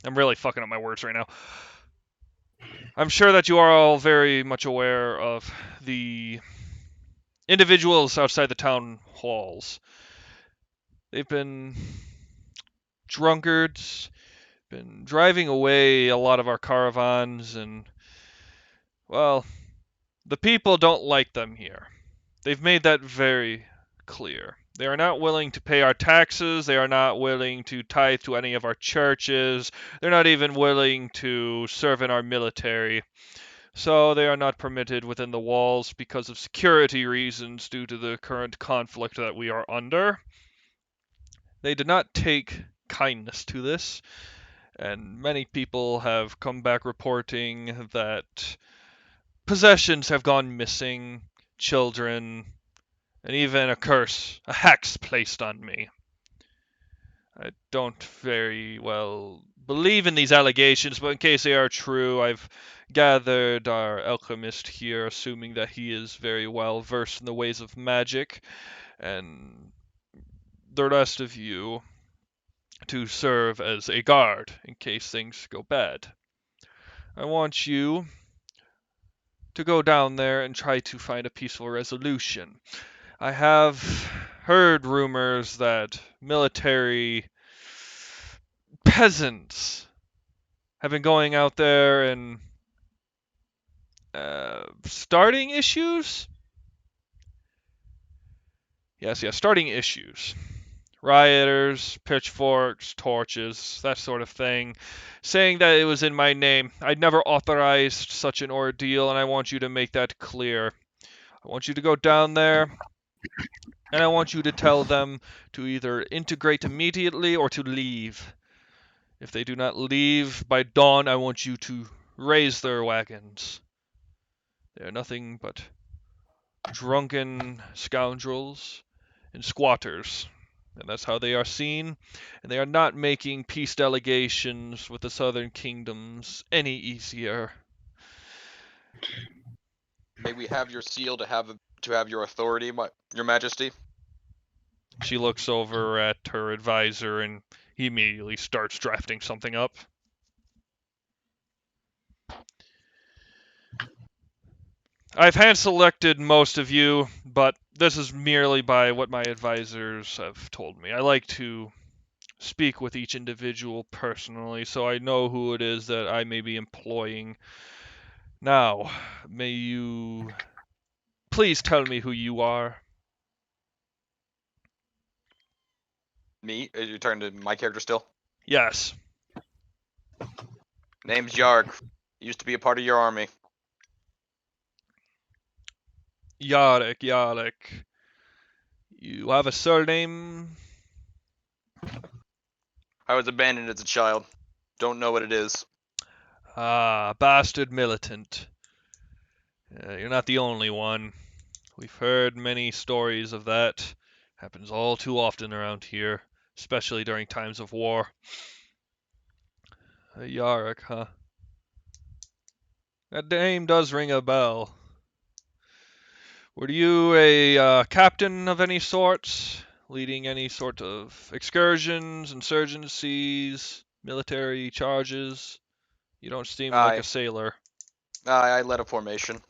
[SPEAKER 1] I'm really fucking up my words right now. I'm sure that you are all very much aware of the individuals outside the town halls. They've been drunkards, been driving away a lot of our caravans, and, well, the people don't like them here. They've made that very clear. They are not willing to pay our taxes. They are not willing to tithe to any of our churches. They're not even willing to serve in our military. So they are not permitted within the walls because of security reasons due to the current conflict that we are under. They did not take kindness to this, and many people have come back reporting that possessions have gone missing, children, and even a curse, a hex placed on me. I don't very well believe in these allegations, but in case they are true, I've gathered our alchemist here, assuming that he is very well versed in the ways of magic, and the rest of you to serve as a guard in case things go bad. I want you to go down there and try to find a peaceful resolution. I have heard rumors that military peasants have been going out there and starting issues? Yes, starting issues. Rioters, pitchforks, torches, that sort of thing, saying that it was in my name. I never authorized such an ordeal, and I want you to make that clear. I want you to go down there, and I want you to tell them to either integrate immediately or to leave. If they do not leave by dawn, I want you to raise their wagons. They are nothing but drunken scoundrels and squatters, and that's how they are seen, and they are not making peace delegations with the southern kingdoms any easier.
[SPEAKER 3] May we have your seal to have your authority, Your Majesty?
[SPEAKER 1] She looks over at her advisor, and he immediately starts drafting something up. I've hand-selected most of you, but this is merely by what my advisors have told me. I like to speak with each individual personally, so I know who it is that I may be employing. Now, may you please tell me who you are?
[SPEAKER 3] Me? Are you talking to my character still?
[SPEAKER 1] Yes.
[SPEAKER 3] Name's Yarg. Used to be a part of your army.
[SPEAKER 1] Yarek. You have a surname?
[SPEAKER 3] I was abandoned as a child. Don't know what it is.
[SPEAKER 1] Ah, bastard militant. You're not the only one. We've heard many stories of that. Happens all too often around here, especially during times of war. A Yarek, huh? That name does ring a bell. Were you a captain of any sort? Leading any sort of excursions, insurgencies, military charges? You don't seem like a sailor.
[SPEAKER 3] I led a formation.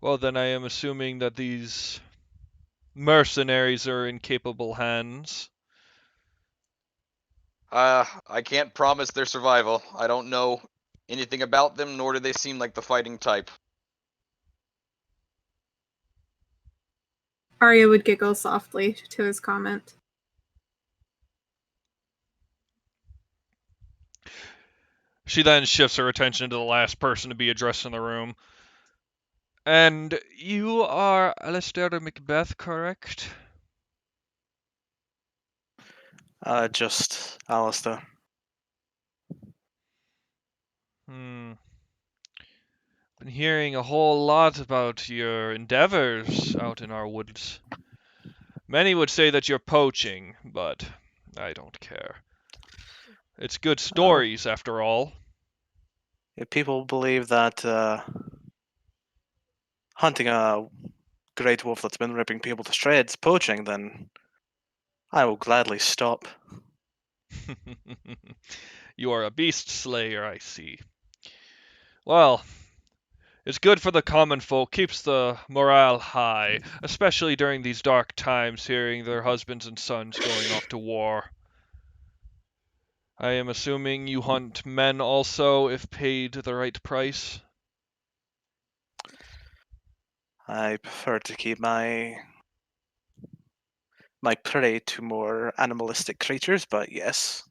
[SPEAKER 1] Well, then I am assuming that these mercenaries are in capable hands.
[SPEAKER 3] I can't promise their survival. I don't know anything about them, nor do they seem like the fighting type.
[SPEAKER 5] Arya would giggle softly to his comment.
[SPEAKER 1] She then shifts her attention to the last person to be addressed in the room. And you are Alistair Macbeth, correct?
[SPEAKER 2] Just Alistair.
[SPEAKER 1] Been hearing a whole lot about your endeavors out in our woods. Many would say that you're poaching, but I don't care. It's good stories, after all.
[SPEAKER 2] If people believe that hunting a great wolf that's been ripping people to shreds, poaching, then I will gladly stop.
[SPEAKER 1] You are a beast slayer, I see. Well, it's good for the common folk, keeps the morale high, especially during these dark times, hearing their husbands and sons going off to war. I am assuming you hunt men also, if paid the right price?
[SPEAKER 2] I prefer to keep my prey to more animalistic creatures, but yes.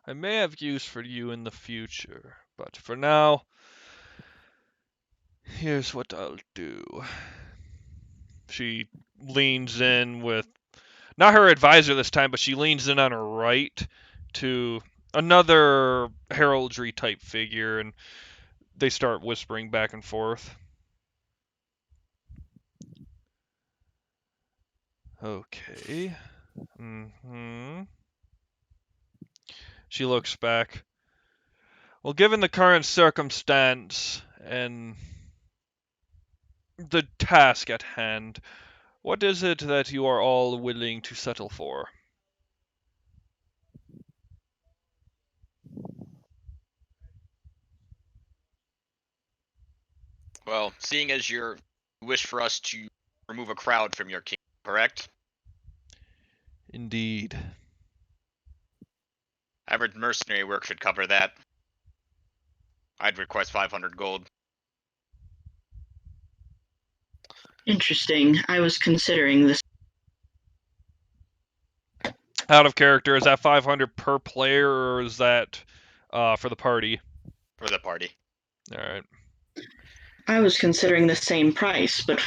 [SPEAKER 1] I may have use for you in the future, but for now, here's what I'll do. She leans in with, not her advisor this time, but she leans in on her right to another heraldry type figure, and they start whispering back and forth. Okay. She looks back. Well, given the current circumstance and the task at hand, what is it that you are all willing to settle for?
[SPEAKER 3] Well, seeing as you wish for us to remove a crowd from your kingdom, correct?
[SPEAKER 1] Indeed.
[SPEAKER 3] Average mercenary work should cover that. I'd request 500 gold.
[SPEAKER 4] Interesting. I was considering this.
[SPEAKER 1] Out of character, is that 500 per player, or is that for the party?
[SPEAKER 3] For the party.
[SPEAKER 1] Alright.
[SPEAKER 4] I was considering the same price, but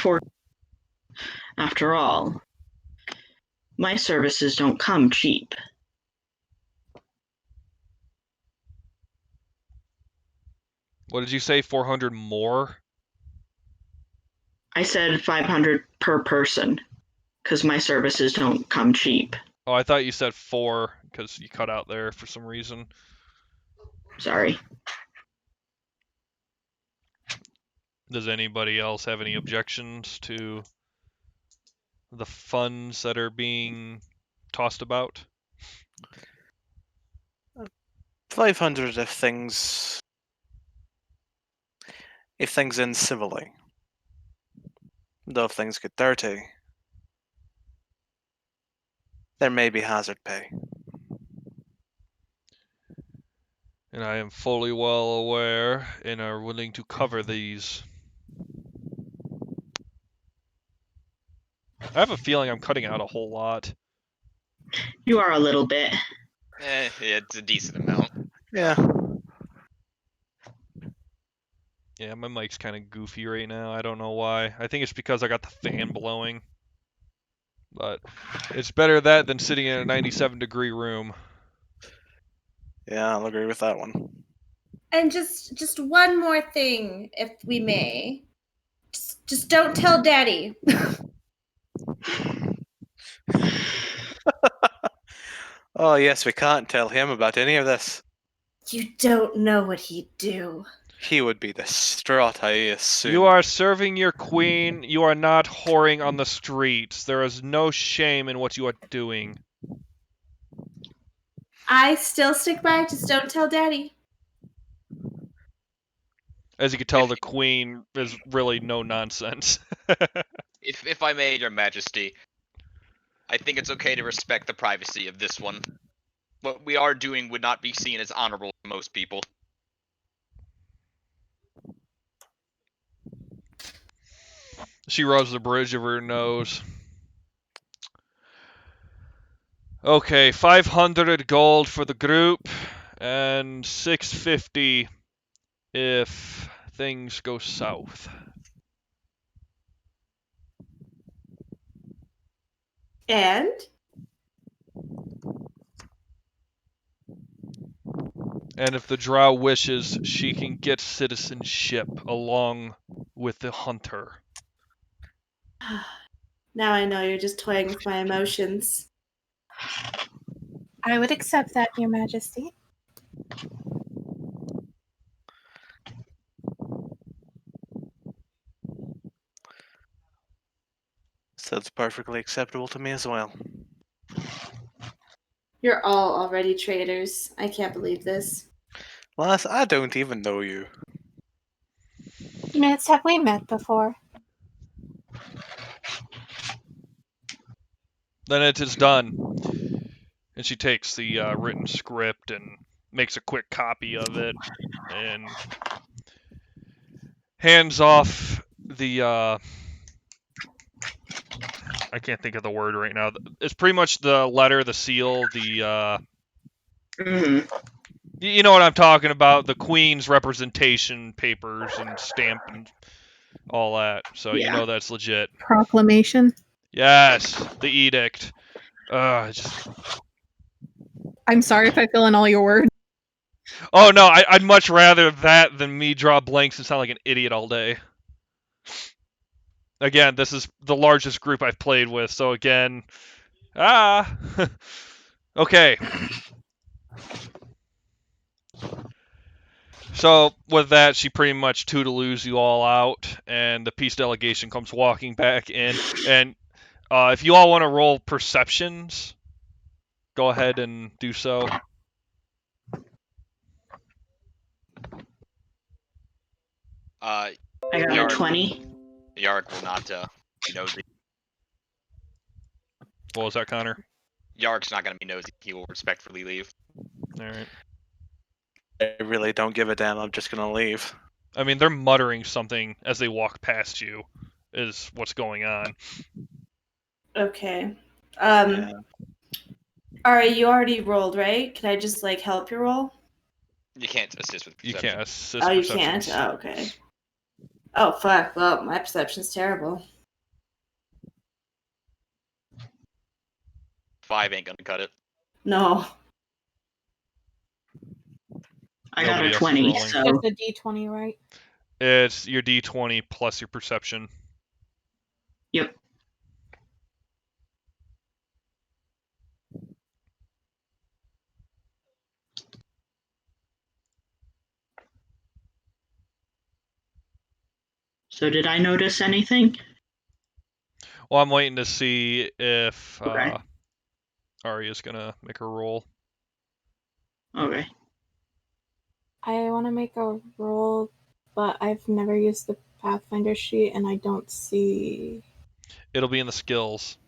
[SPEAKER 4] after all, my services don't come cheap.
[SPEAKER 1] What did you say, 400 more?
[SPEAKER 4] I said 500 per person, because my services don't come cheap.
[SPEAKER 1] Oh, I thought you said 4, because you cut out there for some reason.
[SPEAKER 4] Sorry.
[SPEAKER 1] Does anybody else have any objections to the funds that are being tossed about?
[SPEAKER 2] 500 if things end civilly. Though if things get dirty, there may be hazard pay.
[SPEAKER 1] And I am fully well aware and are willing to cover these. I have a feeling I'm cutting out a whole lot.
[SPEAKER 4] You are a little bit.
[SPEAKER 3] It's a decent amount.
[SPEAKER 2] Yeah.
[SPEAKER 1] Yeah, my mic's kind of goofy right now. I don't know why. I think it's because I got the fan blowing. But it's better that than sitting in a 97-degree room.
[SPEAKER 2] Yeah, I'll agree with that one.
[SPEAKER 6] And just one more thing, if we may. Just don't tell Daddy.
[SPEAKER 2] Oh, yes, we can't tell him about any of this.
[SPEAKER 6] You don't know what he'd do.
[SPEAKER 2] He would be distraught, I assume.
[SPEAKER 1] You are serving your queen. You are not whoring on the streets. There is no shame in what you are doing.
[SPEAKER 6] I still stick by, just don't tell Daddy.
[SPEAKER 1] As you can tell, the queen is really no nonsense.
[SPEAKER 3] If I may, Your Majesty, I think it's okay to respect the privacy of this one. What we are doing would not be seen as honorable to most people.
[SPEAKER 1] She rubs the bridge of her nose. Okay, 500 gold for the group, and 650 if things go south.
[SPEAKER 6] And
[SPEAKER 1] And if the drow wishes, she can get citizenship along with the hunter.
[SPEAKER 6] now I know you're just toying with my emotions.
[SPEAKER 5] I would accept that, Your Majesty.
[SPEAKER 2] Sounds perfectly acceptable to me as well.
[SPEAKER 6] You're all already traitors. I can't believe this.
[SPEAKER 2] Lass, I don't even know you.
[SPEAKER 5] Minutes, have we met before?
[SPEAKER 1] Then it is done. And she takes the written script and makes a quick copy of it and hands off the I can't think of the word right now. It's pretty much the letter, the seal, the
[SPEAKER 4] Mm-hmm.
[SPEAKER 1] you know what I'm talking about, the Queen's representation papers and stamp and all that. So you
[SPEAKER 4] Yeah.
[SPEAKER 1] know that's legit.
[SPEAKER 5] Proclamation.
[SPEAKER 1] Yes, the edict. Just
[SPEAKER 5] I'm sorry if I fill in all your words.
[SPEAKER 1] oh no, I'd much rather that than me draw blanks and sound like an idiot all day. Again, this is the largest group I've played with, so again, okay. So with that, she pretty much toodaloos you all out, and the peace delegation comes walking back in. And if you all want to roll perceptions, go ahead and do so.
[SPEAKER 3] Uh,
[SPEAKER 4] I got a
[SPEAKER 3] Yard.
[SPEAKER 4] 20.
[SPEAKER 3] Yarg will not be nosy.
[SPEAKER 1] What was that, Connor?
[SPEAKER 3] Yarg's not gonna be nosy. He will respectfully leave.
[SPEAKER 1] All right.
[SPEAKER 2] I really don't give a damn. I'm just gonna leave.
[SPEAKER 1] I mean, they're muttering something as they walk past you, is what's going on.
[SPEAKER 6] Okay.
[SPEAKER 2] Yeah.
[SPEAKER 6] Alright, you already rolled, right? Can I just like help you roll?
[SPEAKER 3] You can't assist with
[SPEAKER 1] You
[SPEAKER 3] perception.
[SPEAKER 1] can't assist
[SPEAKER 6] Oh, you
[SPEAKER 1] perceptions.
[SPEAKER 6] can't? Oh, okay. Oh, fuck. Well, my perception's terrible.
[SPEAKER 3] 5 ain't gonna cut it.
[SPEAKER 6] No.
[SPEAKER 4] I got
[SPEAKER 1] Nobody
[SPEAKER 4] a
[SPEAKER 1] else is
[SPEAKER 4] 20,
[SPEAKER 1] rolling.
[SPEAKER 4] so
[SPEAKER 5] It's a D20, right?
[SPEAKER 1] It's your D20 plus your perception.
[SPEAKER 4] yep. So did I notice anything?
[SPEAKER 1] Well, I'm waiting to see if
[SPEAKER 4] Okay.
[SPEAKER 1] Arya's gonna make her roll.
[SPEAKER 4] Okay.
[SPEAKER 5] I want to make a roll, but I've never used the Pathfinder sheet, and I don't see.
[SPEAKER 1] It'll be in the skills.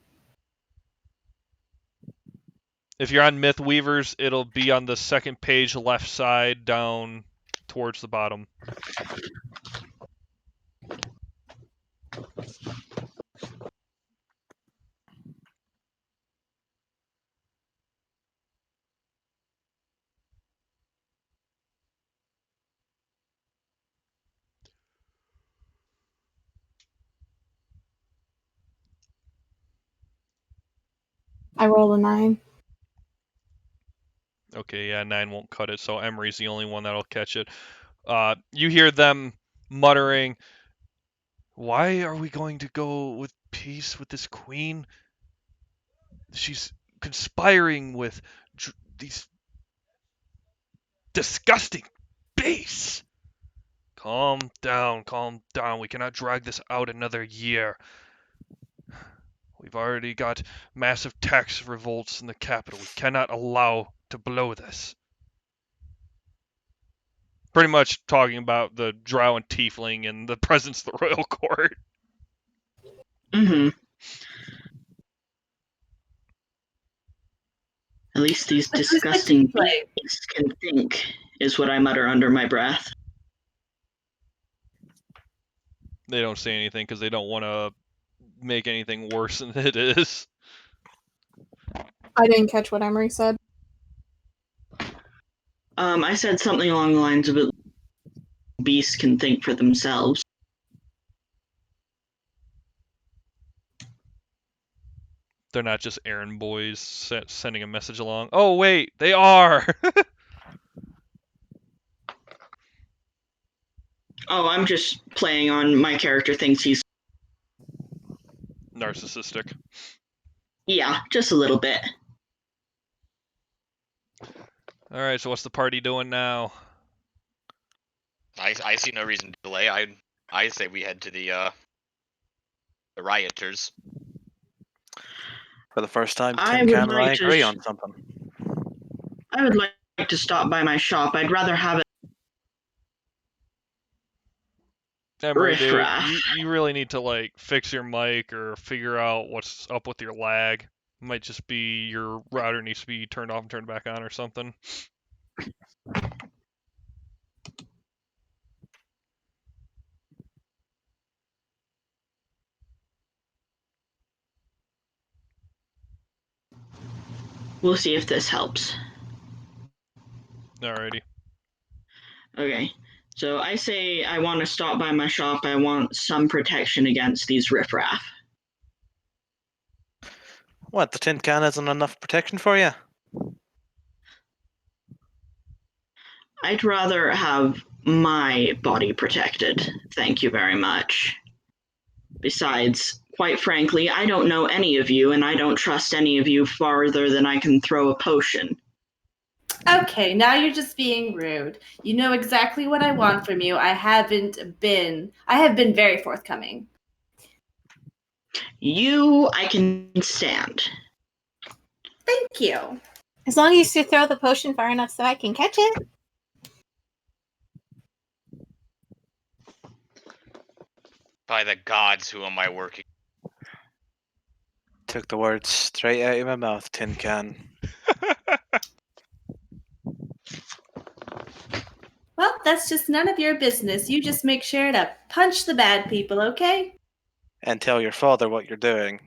[SPEAKER 1] If you're on Myth Weavers, it'll be on the second page, left side, down towards the bottom.
[SPEAKER 5] I roll a 9.
[SPEAKER 1] Okay, yeah, 9 won't cut it, so Emery's the only one that'll catch it. You hear them muttering, "Why are we going to go with peace with this queen? She's conspiring with these disgusting beasts." Calm down, calm down. We cannot drag this out another year. We've already got massive tax revolts in the capital. We cannot allow to blow this. Pretty much talking about the drow and tiefling and the presence of the royal court.
[SPEAKER 4] Mm-hmm. At least these
[SPEAKER 6] But who's the
[SPEAKER 4] disgusting
[SPEAKER 6] tiefling?
[SPEAKER 4] beasts can think, is what I mutter under my breath.
[SPEAKER 1] They don't say anything because they don't want to make anything worse than it is.
[SPEAKER 5] I didn't catch what Emery said.
[SPEAKER 4] I said something along the lines of it. Beasts can think for themselves.
[SPEAKER 1] They're not just errand boys sending a message along. Oh, wait, they are!
[SPEAKER 4] Oh, I'm just playing on my character thinks he's...
[SPEAKER 1] Narcissistic.
[SPEAKER 4] Yeah, just a little bit.
[SPEAKER 1] Alright, so what's the party doing now?
[SPEAKER 3] I see no reason to delay. I say we head to the rioters.
[SPEAKER 2] For the first time,
[SPEAKER 4] I
[SPEAKER 2] Tin
[SPEAKER 4] would
[SPEAKER 2] Can and I
[SPEAKER 4] like to
[SPEAKER 2] agree on something.
[SPEAKER 4] I would like to stop by my shop. I'd rather have it
[SPEAKER 1] Emery, dude,
[SPEAKER 4] riffraff.
[SPEAKER 1] you really need to, like, fix your mic or figure out what's up with your lag. It might just be your router needs to be turned off and turned back on or something.
[SPEAKER 4] We'll see if this helps.
[SPEAKER 1] Alrighty.
[SPEAKER 4] Okay. So I say I want to stop by my shop. I want some protection against these riffraff.
[SPEAKER 2] What, the Tin Can isn't enough protection for you?
[SPEAKER 4] I'd rather have my body protected. Thank you very much. Besides, quite frankly, I don't know any of you, and I don't trust any of you farther than I can throw a potion.
[SPEAKER 6] Okay, now you're just being rude. You know exactly what I want from you. I have been very forthcoming.
[SPEAKER 4] You, I can stand.
[SPEAKER 6] Thank you.
[SPEAKER 5] As long as you throw the potion far enough so I can catch it.
[SPEAKER 3] By the gods, who am I working?
[SPEAKER 2] Took the words straight out of my mouth, Tin Can.
[SPEAKER 6] Well, that's just none of your business. You just make sure to punch the bad people, okay?
[SPEAKER 2] And tell your father what you're doing.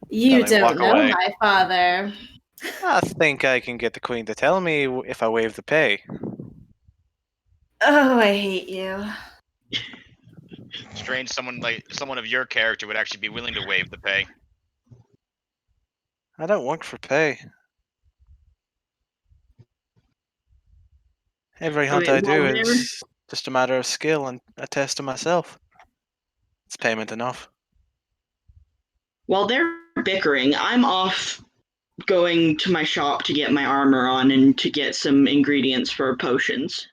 [SPEAKER 6] You
[SPEAKER 2] Then I walk
[SPEAKER 6] don't know
[SPEAKER 2] away.
[SPEAKER 6] my father.
[SPEAKER 2] I think I can get the Queen to tell me if I waive the pay.
[SPEAKER 6] Oh, I hate you.
[SPEAKER 3] Strange, someone of your character would actually be willing to waive the pay.
[SPEAKER 2] I don't work for pay. Every hunt
[SPEAKER 4] Okay,
[SPEAKER 2] I
[SPEAKER 4] well,
[SPEAKER 2] do is just a matter of skill and a test of myself. It's payment enough.
[SPEAKER 4] while they're bickering, I'm off going to my shop to get my armor on and to get some ingredients for potions.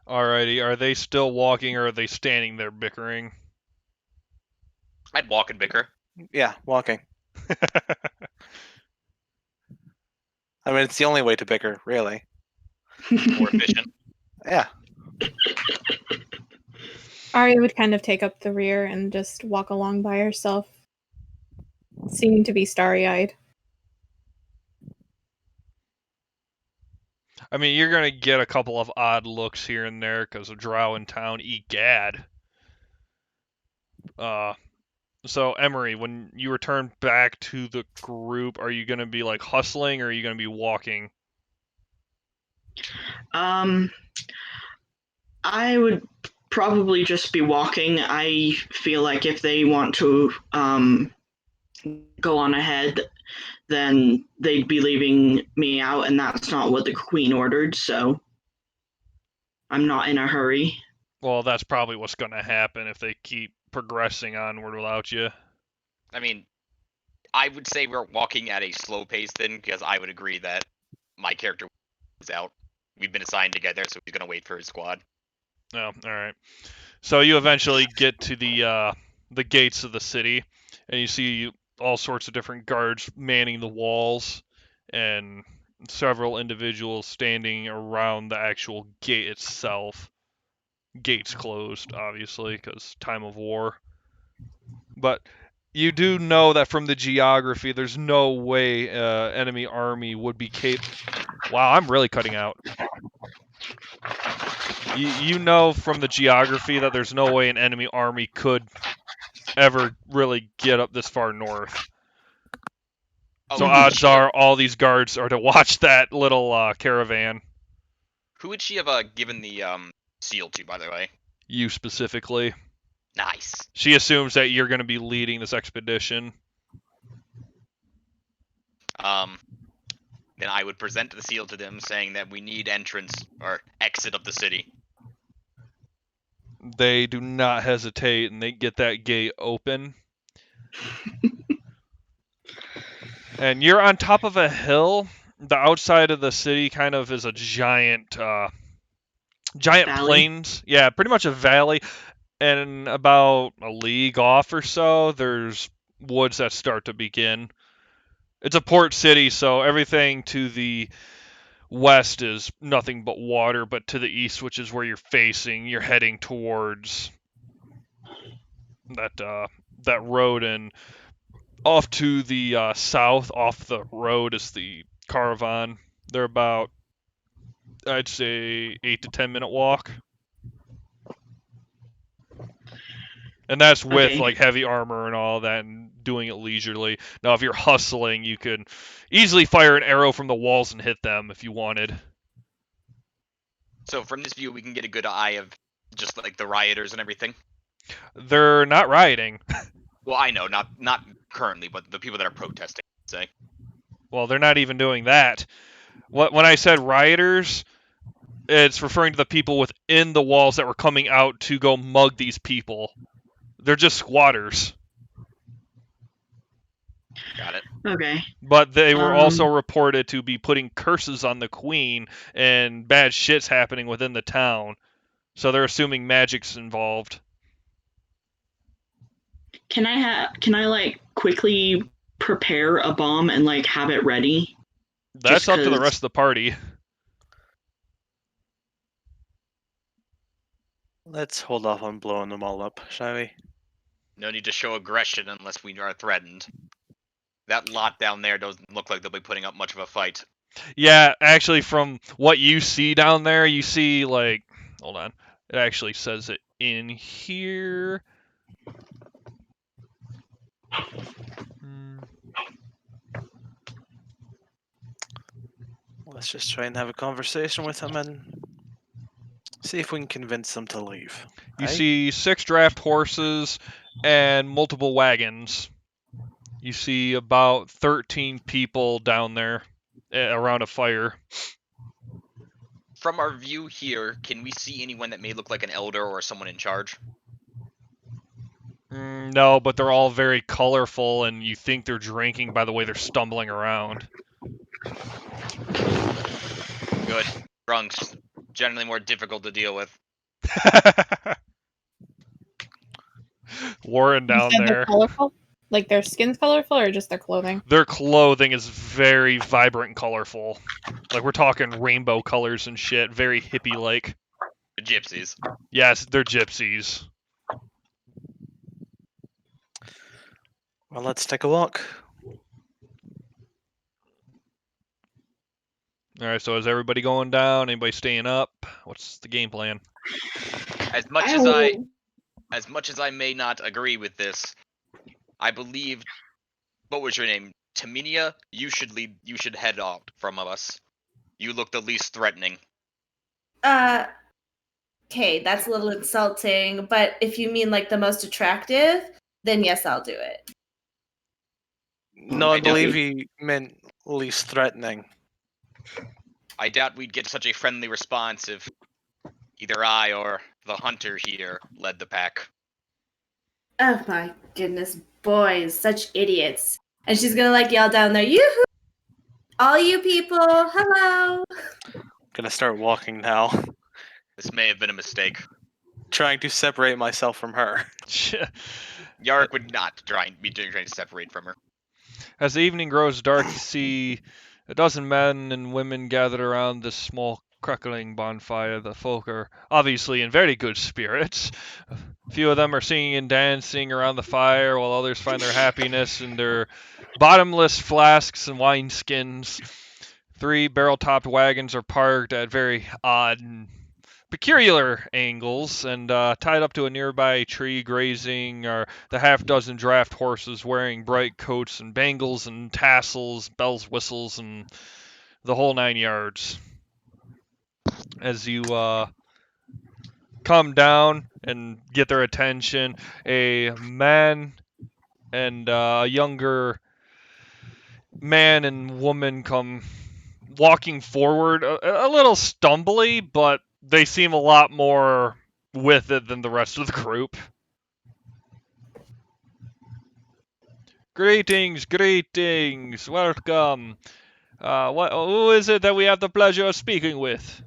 [SPEAKER 1] Alrighty, are they still walking or are they standing there bickering?
[SPEAKER 3] I'd walk and bicker.
[SPEAKER 2] Yeah, walking. I mean, it's the only way to bicker, really.
[SPEAKER 3] More efficient.
[SPEAKER 2] Yeah.
[SPEAKER 5] Ari would kind of take up the rear and just walk along by herself, seeming to be starry-eyed.
[SPEAKER 1] I mean, you're going to get a couple of odd looks here and there because of Drow in town. Egad. So, Emery, when you return back to the group, are you going to be, like, hustling or are you going to be walking?
[SPEAKER 4] I would probably just be walking. I feel like if they want to go on ahead, then they'd be leaving me out, and that's not what the Queen ordered, so I'm not in a hurry.
[SPEAKER 1] Well, that's probably what's going to happen if they keep progressing onward without you.
[SPEAKER 3] I mean, I would say we're walking at a slow pace then, because I would agree that my character is out. We've been assigned together, so he's gonna wait for his squad.
[SPEAKER 1] Oh, alright. So you eventually get to the gates of the city, and you see all sorts of different guards manning the walls, and several individuals standing around the actual gate itself. Gates closed, obviously, because time of war. But you do know that from the geography, there's no way enemy army would be Wow, I'm really cutting out. You know from the geography that there's no way an enemy army could ever really get up this far north. So odds are all these guards are to watch that little caravan.
[SPEAKER 3] Who would she have given the seal to, by the way?
[SPEAKER 1] You specifically.
[SPEAKER 3] Nice.
[SPEAKER 1] She assumes that you're going to be leading this expedition.
[SPEAKER 3] then I would present the seal to them, saying that we need entrance or exit of the city.
[SPEAKER 1] They do not hesitate, and they get that gate open. And you're on top of a hill. The outside of the city kind of is a giant
[SPEAKER 4] Valley.
[SPEAKER 1] plains. Yeah, pretty much a valley. And about a league off or so, there's woods that start to begin. It's a port city, so everything to the west is nothing but water, but to the east, which is where you're facing, you're heading towards that road, and off to the south, off the road, is the caravan. They're about, I'd say, 8 to 10 minute walk. And that's with
[SPEAKER 4] Okay.
[SPEAKER 1] like heavy armor and all that, and doing it leisurely. Now, if you're hustling, you could easily fire an arrow from the walls and hit them if you wanted.
[SPEAKER 3] So from this view, we can get a good eye of just like the rioters and everything.
[SPEAKER 1] They're not rioting.
[SPEAKER 3] Well, I know, not currently, but the people that are protesting, say.
[SPEAKER 1] Well, they're not even doing that. When I said rioters, it's referring to the people within the walls that were coming out to go mug these people. They're just squatters.
[SPEAKER 3] Got it.
[SPEAKER 4] Okay.
[SPEAKER 1] But they were also reported to be putting curses on the queen, and bad shit's happening within the town. So they're assuming magic's involved.
[SPEAKER 4] Can I like quickly prepare a bomb and like have it ready?
[SPEAKER 1] That's
[SPEAKER 4] Just
[SPEAKER 1] up to the
[SPEAKER 4] 'cause-
[SPEAKER 1] rest of the party.
[SPEAKER 2] Let's hold off on blowing them all up, shall we?
[SPEAKER 3] No need to show aggression unless we are threatened. That lot down there doesn't look like they'll be putting up much of a fight.
[SPEAKER 1] Yeah, actually, from what you see down there, you see, like, hold on. It actually says it in here.
[SPEAKER 2] Let's just try and have a conversation with them and see if we can convince them to leave.
[SPEAKER 1] You
[SPEAKER 2] Aye?
[SPEAKER 1] see 6 draft horses and multiple wagons. You see about 13 people down there around a fire.
[SPEAKER 3] From our view here, can we see anyone that may look like an elder or someone in charge?
[SPEAKER 1] No, but they're all very colorful, and you think they're drinking by the way they're stumbling around.
[SPEAKER 3] Good. Drunks, generally more difficult to deal with.
[SPEAKER 1] Warren
[SPEAKER 5] You
[SPEAKER 1] down
[SPEAKER 5] said they're
[SPEAKER 1] there.
[SPEAKER 5] colorful? Like their skin's colorful or just their clothing?
[SPEAKER 1] Their clothing is very vibrant and colorful. Like, we're talking rainbow colors and shit. Very hippie-like.
[SPEAKER 3] The gypsies.
[SPEAKER 1] Yes, they're gypsies.
[SPEAKER 2] Well, let's take a walk.
[SPEAKER 1] Alright, so is everybody going down? Anybody staying up? What's the game plan?
[SPEAKER 3] As much
[SPEAKER 4] I
[SPEAKER 3] as
[SPEAKER 4] will-
[SPEAKER 3] as much as I may not agree with this, I believe. What was your name? Taminia? You should lead. You should head off from us. You look the least threatening.
[SPEAKER 6] Okay, that's a little insulting, but if you mean like the most attractive, then yes, I'll do it.
[SPEAKER 2] No,
[SPEAKER 3] I
[SPEAKER 2] I
[SPEAKER 3] doubt
[SPEAKER 2] believe he meant least threatening.
[SPEAKER 3] I doubt we'd get such a friendly response if either I or the hunter here led the pack.
[SPEAKER 6] Oh my goodness, boys, such idiots. And she's gonna like yell down there, yoo-hoo! All you people, hello!
[SPEAKER 2] Gonna start walking now,
[SPEAKER 3] This may have been a mistake.
[SPEAKER 2] trying to separate myself from her.
[SPEAKER 3] Yarrick would not trying to separate from her.
[SPEAKER 1] As the evening grows dark, you see a dozen men and women gathered around this small crackling bonfire. The folk are obviously in very good spirits. A few of them are singing and dancing around the fire, while others find their happiness in their bottomless flasks and wineskins. 3 barrel-topped wagons are parked at very odd and peculiar angles, and tied up to a nearby tree grazing are the half-dozen draft horses wearing bright coats and bangles and tassels, bells, whistles, and the whole 9 yards. As you come down and get their attention, a man and a younger man and woman come walking forward, a little stumbly, but they seem a lot more with it than the rest of the group. Greetings, greetings, welcome. Who is it that we have the pleasure of speaking with?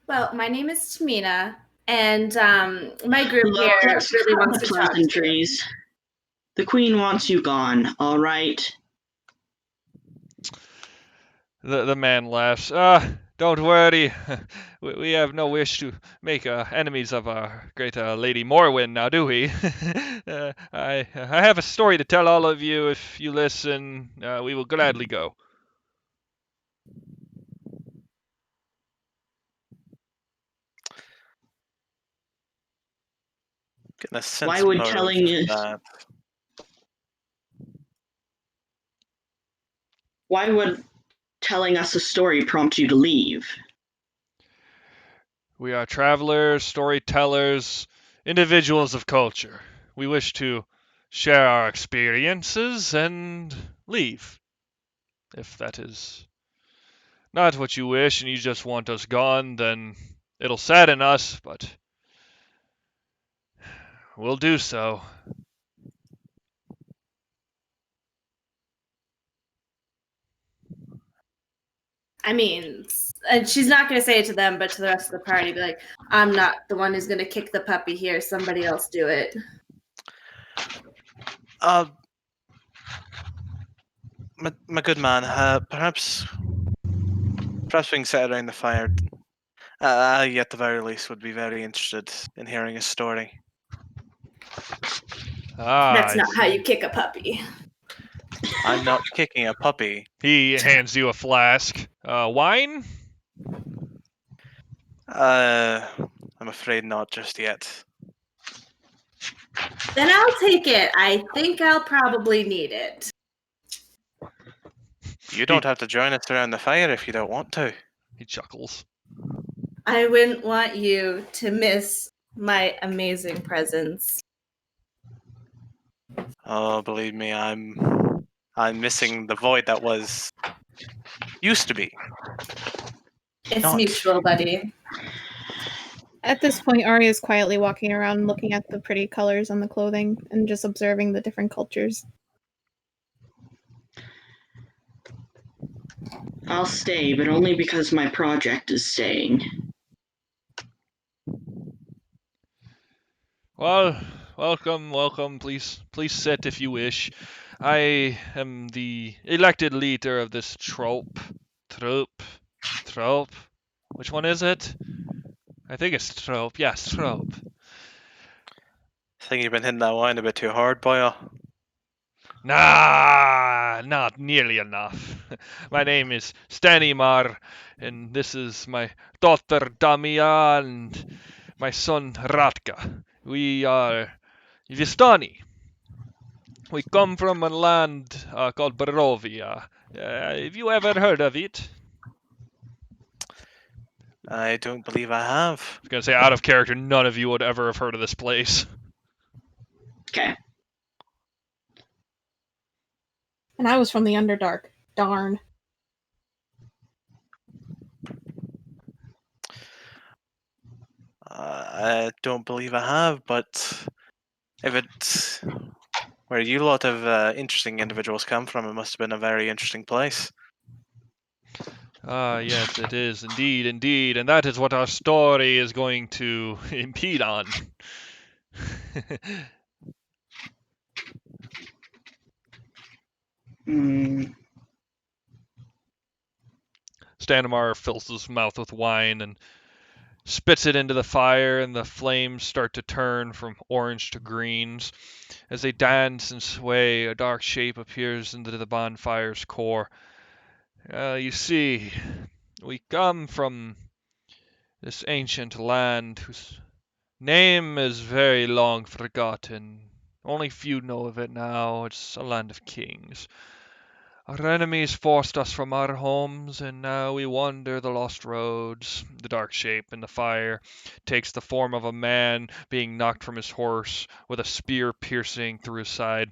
[SPEAKER 6] Well, my name is Tamina, and my group
[SPEAKER 4] Look,
[SPEAKER 6] here
[SPEAKER 4] let's
[SPEAKER 6] really
[SPEAKER 4] cut
[SPEAKER 6] wants
[SPEAKER 4] the
[SPEAKER 6] to talk to you.
[SPEAKER 4] pleasantries. The queen wants you gone, all right?
[SPEAKER 1] The man laughs. Don't worry. We have no wish to make enemies of our great Lady Morwyn now, do we? I have a story to tell all of you. If you listen, we will gladly go.
[SPEAKER 2] Getting a sense
[SPEAKER 4] Why
[SPEAKER 2] of
[SPEAKER 4] would
[SPEAKER 2] motive
[SPEAKER 4] telling
[SPEAKER 2] to
[SPEAKER 4] us?
[SPEAKER 2] that.
[SPEAKER 4] Why would telling us a story prompt you to leave?
[SPEAKER 1] We are travelers, storytellers, individuals of culture. We wish to share our experiences and leave. If that is not what you wish and you just want us gone, then it'll sadden us, but we'll do so.
[SPEAKER 6] I mean, and she's not going to say it to them, but to the rest of the party, be like, I'm not the one who's going to kick the puppy here. Somebody else do it.
[SPEAKER 2] Uh, my good man, perhaps we can sit around the fire. I, at the very least, would be very interested in hearing his story.
[SPEAKER 6] That's
[SPEAKER 1] I
[SPEAKER 6] not how
[SPEAKER 1] see.
[SPEAKER 6] you kick a puppy.
[SPEAKER 2] I'm not kicking a puppy.
[SPEAKER 1] He hands you a flask. Wine?
[SPEAKER 2] I'm afraid not just yet.
[SPEAKER 6] Then I'll take it. I think I'll probably need it.
[SPEAKER 2] You don't have to join us around the fire if you don't want to.
[SPEAKER 1] He chuckles.
[SPEAKER 6] I wouldn't want you to miss my amazing presence.
[SPEAKER 2] Oh, believe me, I'm missing the void that was used to be.
[SPEAKER 6] It's
[SPEAKER 2] Not.
[SPEAKER 6] mutual, buddy.
[SPEAKER 5] At this point, Arya is quietly walking around looking at the pretty colors on the clothing and just observing the different cultures.
[SPEAKER 4] I'll stay, but only because my project is staying.
[SPEAKER 1] Well, welcome. Please sit if you wish. I am the elected leader of this trope. Trope? Which one is it? I think it's trope. Yes, trope.
[SPEAKER 2] I think you've been hitting that wine a bit too hard, boyo.
[SPEAKER 1] Nah, not nearly enough. My name is Stanimar, and this is my daughter Damia and my son Ratka. We are Vistani. We come from a land called Barovia. Have you ever heard of it?
[SPEAKER 2] I don't believe I have.
[SPEAKER 1] I was gonna say, out of character, none of you would ever have heard of this place.
[SPEAKER 4] Okay.
[SPEAKER 5] And I was from the Underdark. Darn.
[SPEAKER 2] I don't believe I have, but if it's where you lot of interesting individuals come from, it must have been a very interesting place.
[SPEAKER 1] Ah, yes, it is indeed, and that is what our story is going to impede on.
[SPEAKER 4] Hmm.
[SPEAKER 1] Stanimar fills his mouth with wine and spits it into the fire, and the flames start to turn from orange to greens. As they dance and sway, a dark shape appears into the bonfire's core. You see, we come from this ancient land whose name is very long forgotten. Only few know of it now. It's a land of kings. Our enemies forced us from our homes, and now we wander the lost roads. The dark shape in the fire takes the form of a man being knocked from his horse with a spear piercing through his side.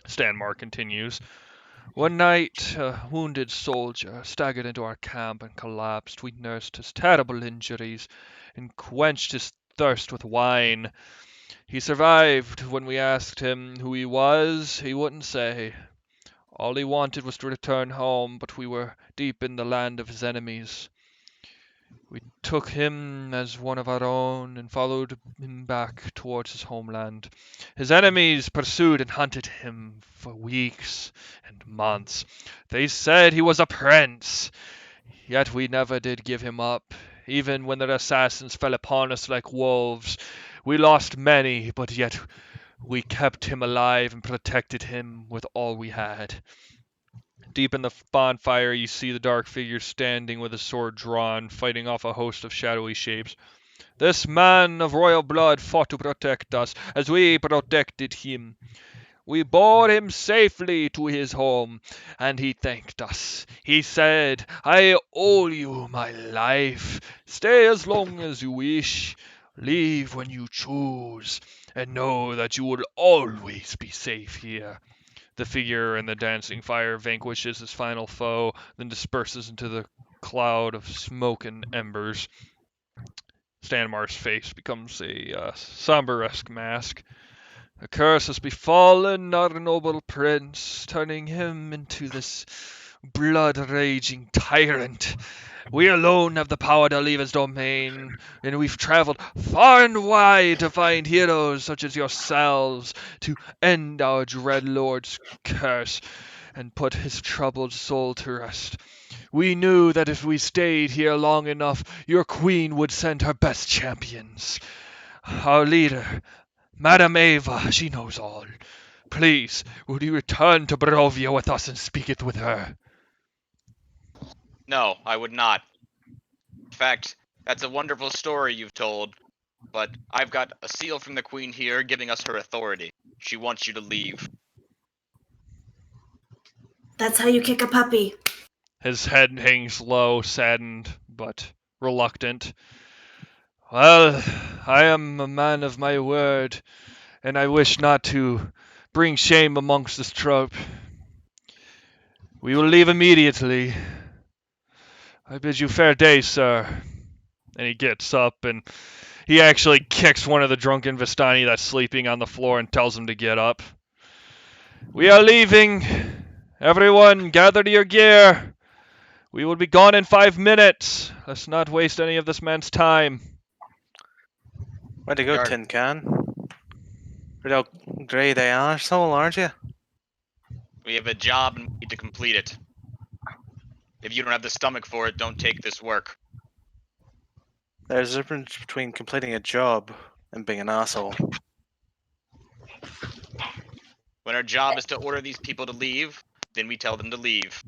[SPEAKER 1] Stanmar continues. One night, a wounded soldier staggered into our camp and collapsed. We nursed his terrible injuries and quenched his thirst with wine. He survived. When we asked him who he was, he wouldn't say. All he wanted was to return home, but we were deep in the land of his enemies. We took him as one of our own and followed him back towards his homeland. His enemies pursued and hunted him for weeks and months. They said he was a prince, yet we never did give him up. Even when their assassins fell upon us like wolves, we lost many, but yet we kept him alive and protected him with all we had. Deep in the bonfire, you see the dark figure standing with his sword drawn, fighting off a host of shadowy shapes. This man of royal blood fought to protect us, as we protected him. We bore him safely to his home, and he thanked us. He said, I owe you my life. Stay as long as you wish. Leave when you choose, and know that you will always be safe here. The figure in the dancing fire vanquishes his final foe, then disperses into the cloud of smoke and embers. Stanmar's face becomes a somber-esque mask. A curse has befallen our noble prince, turning him into this blood-raging tyrant. We alone have the power to leave his domain, and we've traveled far and wide to find heroes such as yourselves to end our dread lord's curse and put his troubled soul to rest. We knew that if we stayed here long enough, your queen would send her best champions. Our leader, Madame Ava, she knows all. Please, would you return to Barovia with us and speak it with her?
[SPEAKER 3] No, I would not. In fact, that's a wonderful story you've told, but I've got a seal from the Queen here giving us her authority. She wants you to leave.
[SPEAKER 6] That's how you kick a puppy.
[SPEAKER 1] His head hangs low, saddened, but reluctant. Well, I am a man of my word, and I wish not to bring shame amongst this troop. We will leave immediately. I bid you fair day, sir. And he gets up and he actually kicks one of the drunken Vistani that's sleeping on the floor and tells him to get up. We are leaving. Everyone, gather to your gear. We will be gone in 5 minutes. Let's not waste any of this man's time.
[SPEAKER 2] Way to go,
[SPEAKER 3] Yard.
[SPEAKER 2] Tin Can. Real grey are, soul, aren't you?
[SPEAKER 3] We have a job and we need to complete it. If you don't have the stomach for it, don't take this work.
[SPEAKER 2] There's a difference between completing a job and being an asshole.
[SPEAKER 3] When our job is to order these people to leave, then we tell them to leave.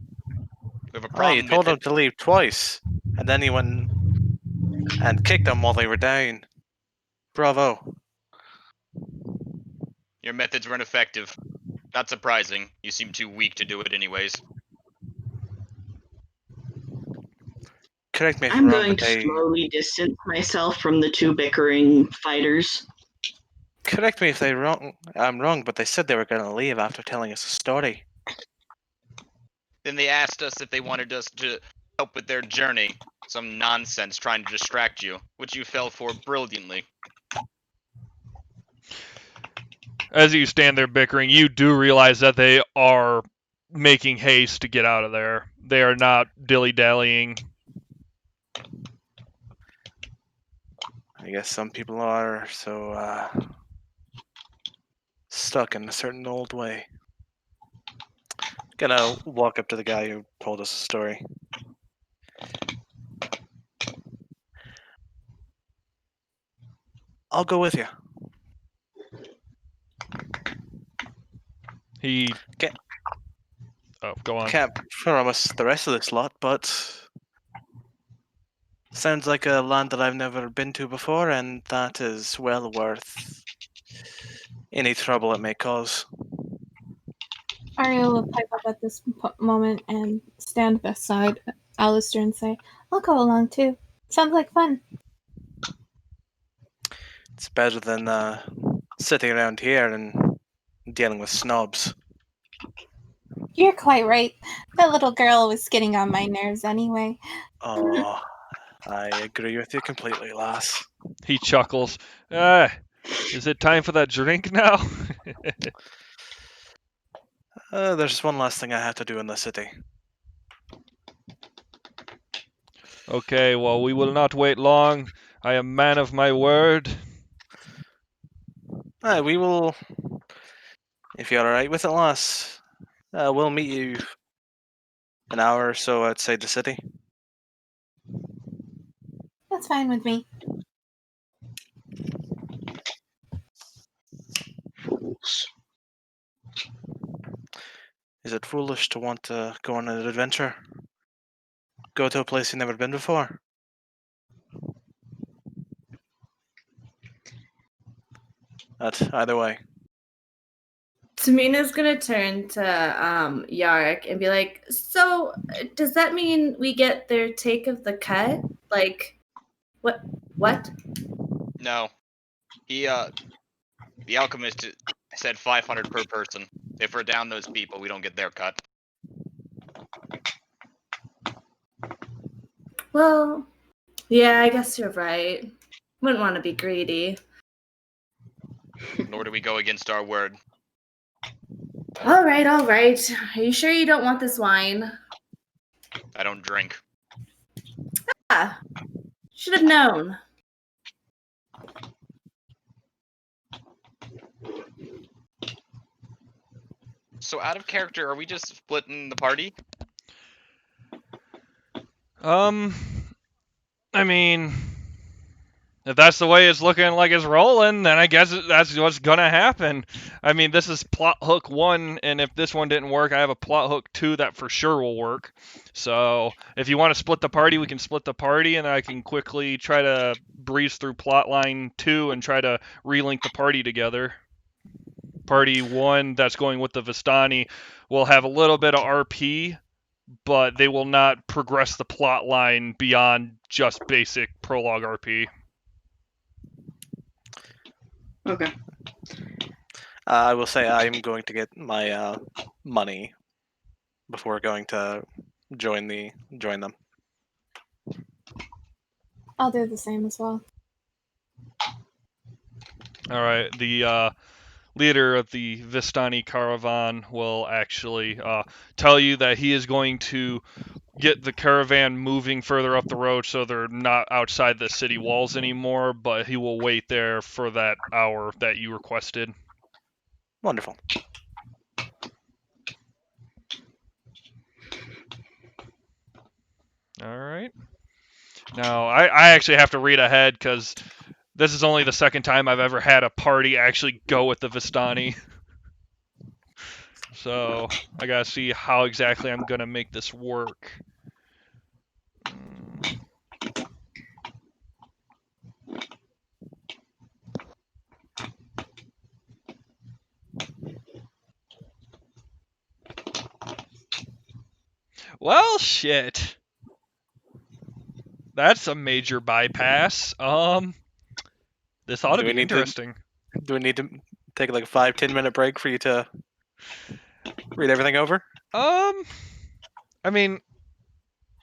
[SPEAKER 3] We have a
[SPEAKER 2] Oh, you
[SPEAKER 3] problem
[SPEAKER 2] told
[SPEAKER 3] with
[SPEAKER 2] them
[SPEAKER 3] it.
[SPEAKER 2] to leave twice, and then you went and kicked them while they were down. Bravo.
[SPEAKER 3] Your methods were ineffective. Not surprising. You seem too weak to do it anyways.
[SPEAKER 2] Correct me if
[SPEAKER 4] I'm
[SPEAKER 2] I'm wrong,
[SPEAKER 4] going
[SPEAKER 2] but
[SPEAKER 4] to slowly distance myself from the two bickering fighters.
[SPEAKER 2] correct me if I'm wrong, but they said they were going to leave after telling us a story.
[SPEAKER 3] Then they asked us if they wanted us to help with their journey. Some nonsense trying to distract you, which you fell for brilliantly.
[SPEAKER 1] As you stand there bickering, you do realize that they are making haste to get out of there. They are not dilly-dallying.
[SPEAKER 2] I guess some people are so stuck in a certain old way. Gonna walk up to the guy who told us the story. I'll go with you.
[SPEAKER 1] He...
[SPEAKER 2] Okay.
[SPEAKER 1] Oh, go on.
[SPEAKER 2] Can't promise the rest of this lot, but sounds like a land that I've never been to before, and that is well worth any trouble it may cause.
[SPEAKER 5] Arya will pipe up at this moment and stand beside Alistair and say, I'll go along too. Sounds like fun.
[SPEAKER 2] It's better than sitting around here and dealing with snobs.
[SPEAKER 5] You're quite right. That little girl was getting on my nerves anyway.
[SPEAKER 2] Oh, I agree with you completely, lass.
[SPEAKER 1] He chuckles. Is it time for that drink now?
[SPEAKER 2] There's one last thing I have to do in the city.
[SPEAKER 1] Okay, well, we will not wait long. I am man of my word.
[SPEAKER 2] We will, if you're alright with it, lass, we'll meet you an hour or so outside the city.
[SPEAKER 5] That's fine with me.
[SPEAKER 4] Fools.
[SPEAKER 2] Is it foolish to want to go on an adventure? Go to a place you've never been before? But either way.
[SPEAKER 6] Tamina's gonna turn to Yarek and be like, "So, does that mean we get their take of the cut? Like, what? What?"
[SPEAKER 3] No, he the alchemist said 500 per person. If we're down those people, we don't get their cut.
[SPEAKER 6] Well, yeah, I guess you're right. Wouldn't want to be greedy.
[SPEAKER 3] Nor do we go against our word.
[SPEAKER 6] All right, all right. Are you sure you don't want this wine?
[SPEAKER 3] I don't drink.
[SPEAKER 6] Ah, should have known.
[SPEAKER 3] So out of character, are we just splitting the party?
[SPEAKER 1] I mean, if that's the way it's looking like it's rolling, then I guess that's what's gonna happen. I mean, this is plot hook 1, and if this one didn't work, I have a plot hook 2 that for sure will work. So if you want to split the party, we can split the party, and I can quickly try to breeze through plot line 2 and try to relink the party together. Party 1 that's going with the Vistani will have a little bit of RP, but they will not progress the plot line beyond just basic prologue RP.
[SPEAKER 4] Okay.
[SPEAKER 2] I will say I'm going to get my money before going to join them.
[SPEAKER 5] I'll do the same as well.
[SPEAKER 1] All right, the leader of the Vistani caravan will actually tell you that he is going to get the caravan moving further up the road so they're not outside the city walls anymore, but he will wait there for that hour that you requested.
[SPEAKER 2] Wonderful.
[SPEAKER 1] All right. Now, I actually have to read ahead because this is only the second time I've ever had a party actually go with the Vistani. So I gotta see how exactly I'm gonna make this work. Well, shit. That's a major bypass. This ought to
[SPEAKER 2] Do we
[SPEAKER 1] be
[SPEAKER 2] need to-
[SPEAKER 1] interesting.
[SPEAKER 2] Do we need to take like a 5-10 minute break for you to read everything over?
[SPEAKER 1] I mean,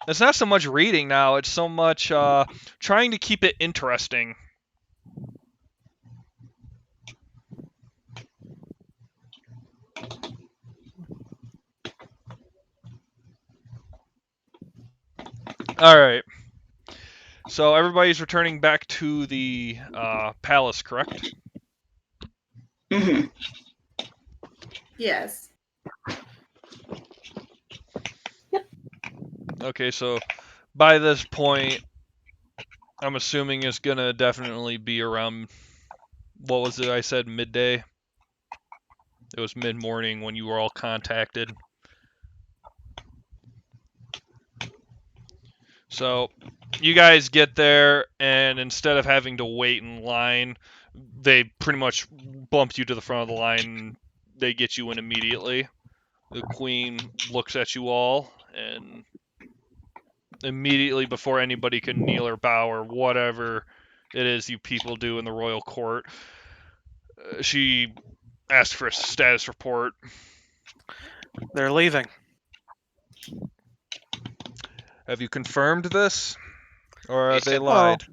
[SPEAKER 1] it's not so much reading now, it's so much trying to keep it interesting. Alright. So everybody's returning back to the palace, correct?
[SPEAKER 4] Hmm.
[SPEAKER 6] Yes.
[SPEAKER 1] Okay, so by this point, I'm assuming it's gonna definitely be around, what was it I said, midday? It was mid-morning when you were all contacted. So you guys get there, and instead of having to wait in line, they pretty much bump you to the front of the line, and they get you in immediately. The queen looks at you all, and immediately before anybody can kneel or bow or whatever it is you people do in the royal court, she asks for a status report.
[SPEAKER 2] They're leaving.
[SPEAKER 1] Have you confirmed this? Or
[SPEAKER 3] They
[SPEAKER 1] have they
[SPEAKER 3] said-
[SPEAKER 1] lied?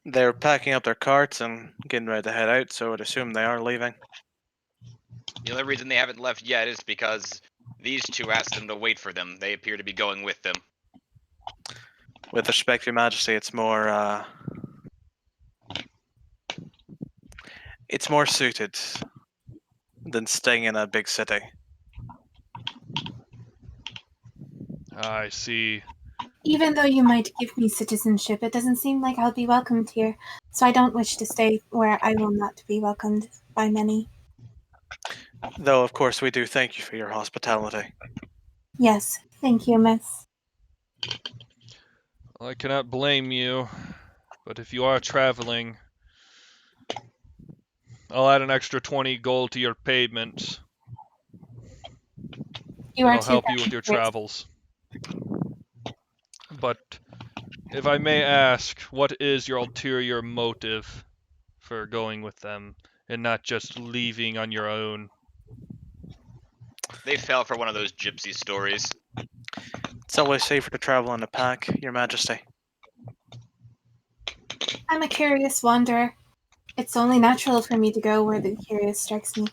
[SPEAKER 2] They're packing up their carts and getting ready to head out, so I'd assume they are leaving.
[SPEAKER 3] The only reason they haven't left yet is because these two asked them to wait for them. They appear to be going with them.
[SPEAKER 2] With respect, Your Majesty, it's more suited than staying in a big city.
[SPEAKER 1] I see.
[SPEAKER 7] Even though you might give me citizenship, it doesn't seem like I'll be welcomed here, so I don't wish to stay where I will not be welcomed by many.
[SPEAKER 2] Though, of course, we do thank you for your hospitality.
[SPEAKER 7] Yes, thank you, miss.
[SPEAKER 1] Well, I cannot blame you, but if you are traveling, I'll add an extra 20 gold to your payments.
[SPEAKER 7] You are
[SPEAKER 1] It'll
[SPEAKER 7] too
[SPEAKER 1] help you with your
[SPEAKER 7] generous.
[SPEAKER 1] travels. But if I may ask, what is your ulterior motive for going with them and not just leaving on your own?
[SPEAKER 3] They fell for one of those gypsy stories.
[SPEAKER 2] It's always safer to travel in a pack, Your Majesty.
[SPEAKER 7] I'm a curious wanderer. It's only natural for me to go where the curious strikes me.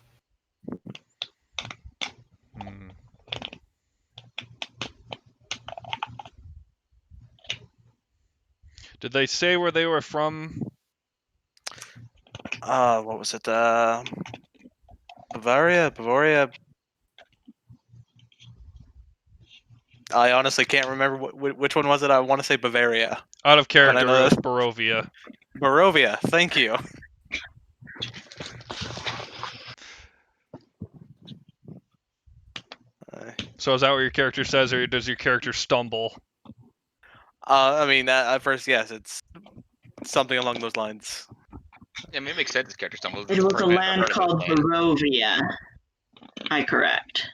[SPEAKER 1] Hmm. Did they say where they were from?
[SPEAKER 2] What was it? Bavaria? I honestly can't remember which one was it. I want to say Bavaria.
[SPEAKER 1] Out of character,
[SPEAKER 2] know
[SPEAKER 1] it was
[SPEAKER 2] that-
[SPEAKER 1] Barovia.
[SPEAKER 2] Barovia, thank you.
[SPEAKER 1] So is that what your character says, or does your character stumble?
[SPEAKER 2] I mean, at first, yes, it's something along those lines.
[SPEAKER 3] I mean, it makes sense. This character stumbles.
[SPEAKER 4] It was a land
[SPEAKER 3] part of
[SPEAKER 4] called
[SPEAKER 3] his land.
[SPEAKER 4] Barovia. I correct.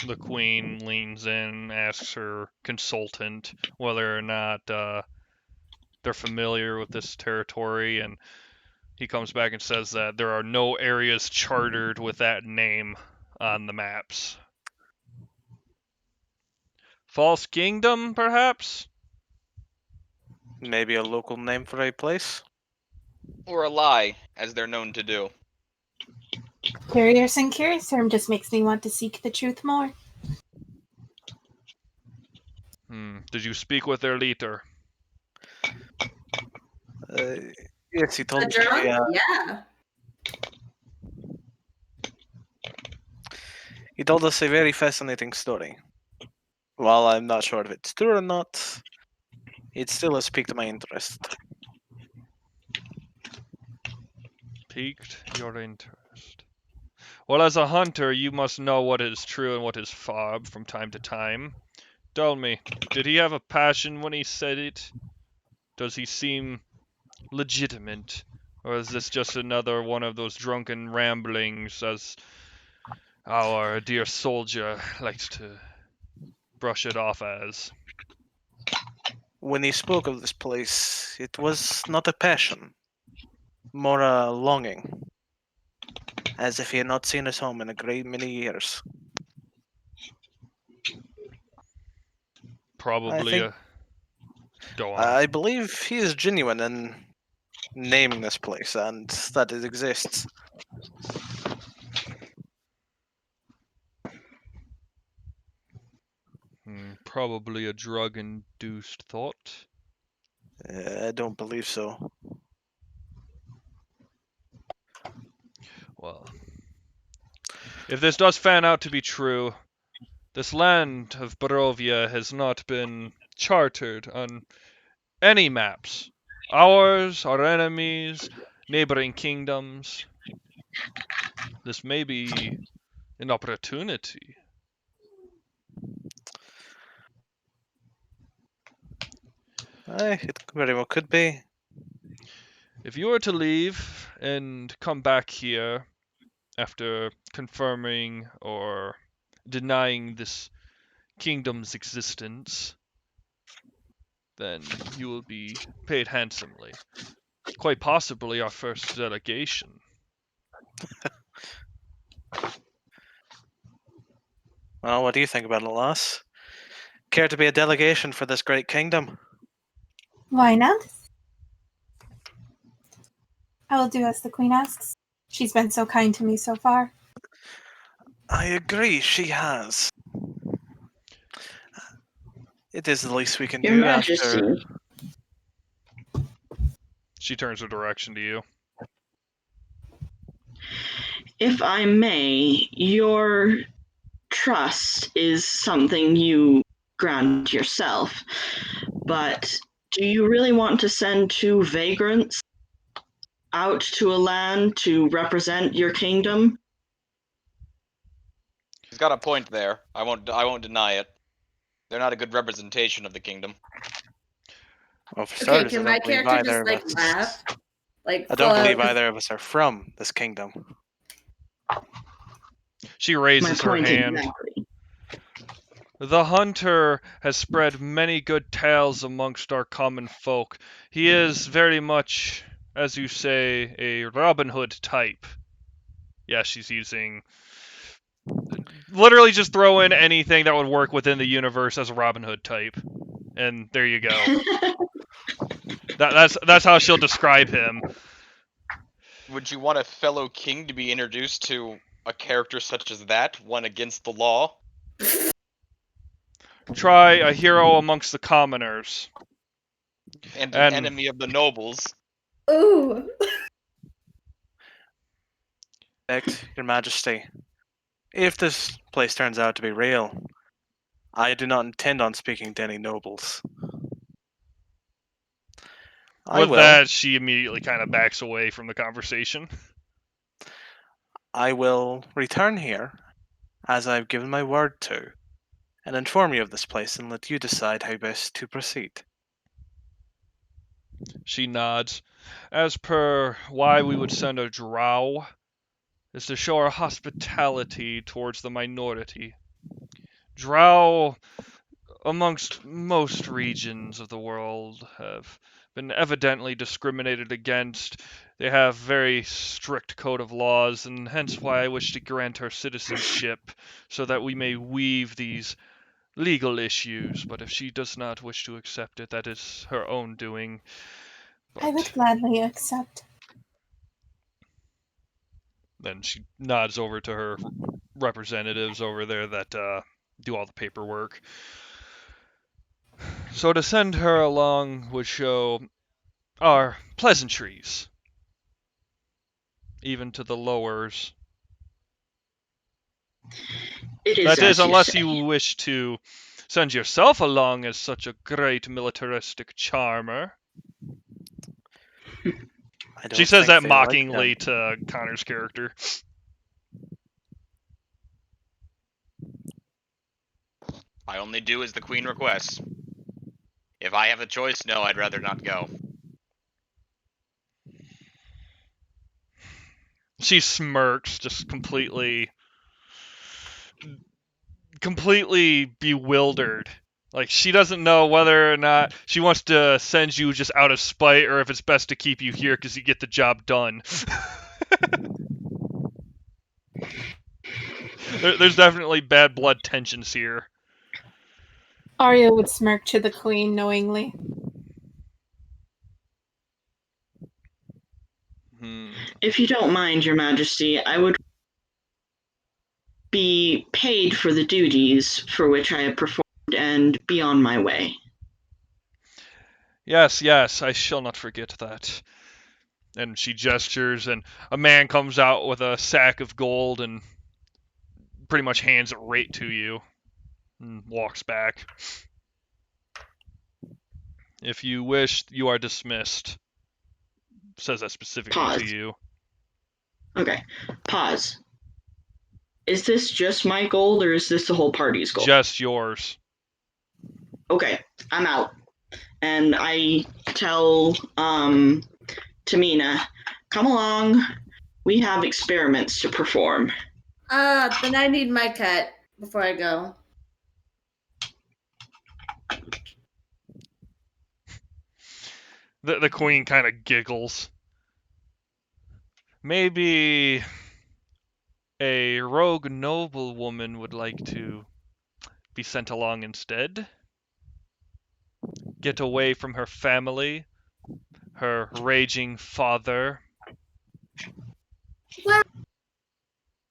[SPEAKER 1] The queen leans in, asks her consultant whether or not they're familiar with this territory, and he comes back and says that there are no areas chartered with that name on the maps. False Kingdom, perhaps?
[SPEAKER 2] Maybe a local name for a place?
[SPEAKER 3] Or a lie, as they're known to do.
[SPEAKER 7] Curious and curious term just makes me want to seek the truth more.
[SPEAKER 1] Did you speak with their leader?
[SPEAKER 2] Yes, he told
[SPEAKER 6] The
[SPEAKER 2] me.
[SPEAKER 6] drunk? Yeah.
[SPEAKER 2] He told us a very fascinating story. While I'm not sure if it's true or not, it still has piqued my interest.
[SPEAKER 1] Piqued your interest. Well, as a hunter, you must know what is true and what is fob from time to time. Tell me, did he have a passion when he said it? Does he seem legitimate? Or is this just another one of those drunken ramblings, as our dear soldier likes to brush it off as?
[SPEAKER 2] When he spoke of this place, it was not a passion, more a longing, as if he had not seen his home in a great many years.
[SPEAKER 1] Probably
[SPEAKER 2] think-
[SPEAKER 1] Go on.
[SPEAKER 2] I believe he is genuine in naming this place and that it exists.
[SPEAKER 1] Probably a drug-induced thought.
[SPEAKER 2] I don't believe so.
[SPEAKER 1] Well, if this does fan out to be true, this land of Barovia has not been chartered on any maps. Ours, our enemies, neighboring kingdoms. This may be an opportunity.
[SPEAKER 2] It very well could be.
[SPEAKER 1] If you were to leave and come back here after confirming or denying this kingdom's existence, then you will be paid handsomely. Quite possibly our first delegation.
[SPEAKER 2] Well, what do you think about it, lass? Care to be a delegation for this great kingdom?
[SPEAKER 7] Why not? I will do as the queen asks. She's been so kind to me so far.
[SPEAKER 2] I agree, she has. It is the least we can
[SPEAKER 4] Your
[SPEAKER 2] do
[SPEAKER 4] Majesty,
[SPEAKER 2] after.
[SPEAKER 1] She turns her direction to you.
[SPEAKER 4] if I may, your trust is something you grant yourself, but do you really want to send two vagrants out to a land to represent your kingdom?
[SPEAKER 3] He's got a point there. I won't deny it. They're not a good representation of the kingdom.
[SPEAKER 2] Well, for
[SPEAKER 6] Okay,
[SPEAKER 2] starters,
[SPEAKER 6] can my character just like laugh? Like
[SPEAKER 2] I don't believe
[SPEAKER 6] fuck.
[SPEAKER 2] either of us are from this kingdom.
[SPEAKER 1] She
[SPEAKER 4] My
[SPEAKER 1] raises her
[SPEAKER 4] point
[SPEAKER 1] hand.
[SPEAKER 4] exactly.
[SPEAKER 1] The hunter has spread many good tales amongst our common folk. He is very much, as you say, a Robin Hood type. Yeah, she's using. Literally just throw in anything that would work within the universe as a Robin Hood type. And there you go. That's how she'll describe him.
[SPEAKER 3] Would you want a fellow king to be introduced to a character such as that, one against the law?
[SPEAKER 1] Try a hero amongst the commoners.
[SPEAKER 3] And an
[SPEAKER 1] And
[SPEAKER 3] enemy of the nobles?
[SPEAKER 6] Ooh.
[SPEAKER 2] Your Majesty, if this place turns out to be real, I do not intend on speaking to any nobles.
[SPEAKER 1] with that, she immediately kind of backs away from the conversation.
[SPEAKER 2] I will return here, as I've given my word to, and inform you of this place and let you decide how best to proceed.
[SPEAKER 1] She nods. As per why we would send a drow, is to show our hospitality towards the minority. Drow, amongst most regions of the world, have been evidently discriminated against. They have very strict code of laws, and hence why I wish to grant her citizenship, so that we may weave these legal issues. But if she does not wish to accept it, that is her own doing.
[SPEAKER 7] I would
[SPEAKER 1] But
[SPEAKER 7] gladly accept.
[SPEAKER 1] then she nods over to her representatives over there that do all the paperwork. So to send her along would show our pleasantries, even to the lowers.
[SPEAKER 4] It is
[SPEAKER 1] That is,
[SPEAKER 4] as you
[SPEAKER 1] unless
[SPEAKER 4] say.
[SPEAKER 1] you wish to send yourself along as such a great militaristic charmer.
[SPEAKER 2] I don't
[SPEAKER 1] She says
[SPEAKER 2] think
[SPEAKER 1] that
[SPEAKER 2] they like
[SPEAKER 1] mockingly
[SPEAKER 2] them.
[SPEAKER 1] to Connor's character.
[SPEAKER 3] I only do as the queen requests. If I have a choice, no, I'd rather not go.
[SPEAKER 1] She smirks, just completely bewildered. Like, she doesn't know whether or not she wants to send you just out of spite or if it's best to keep you here because you get the job done. There's definitely bad blood tensions here.
[SPEAKER 5] Arya would smirk to the queen knowingly.
[SPEAKER 4] If you don't mind, Your Majesty, I would be paid for the duties for which I have performed and be on my way.
[SPEAKER 1] Yes, I shall not forget that. And she gestures, and a man comes out with a sack of gold and pretty much hands it right to you and walks back. If you wish, you are dismissed. Says that specifically
[SPEAKER 4] Pause.
[SPEAKER 1] to you.
[SPEAKER 4] Okay, pause. Is this just my gold or is this the whole party's gold?
[SPEAKER 1] Just yours.
[SPEAKER 4] Okay, I'm out. And I tell Tamina, come along. We have experiments to perform.
[SPEAKER 6] Then I need my cut before I go.
[SPEAKER 1] The queen kind of giggles. Maybe a rogue noblewoman would like to be sent along instead? Get away from her family, her raging father.
[SPEAKER 6] Well,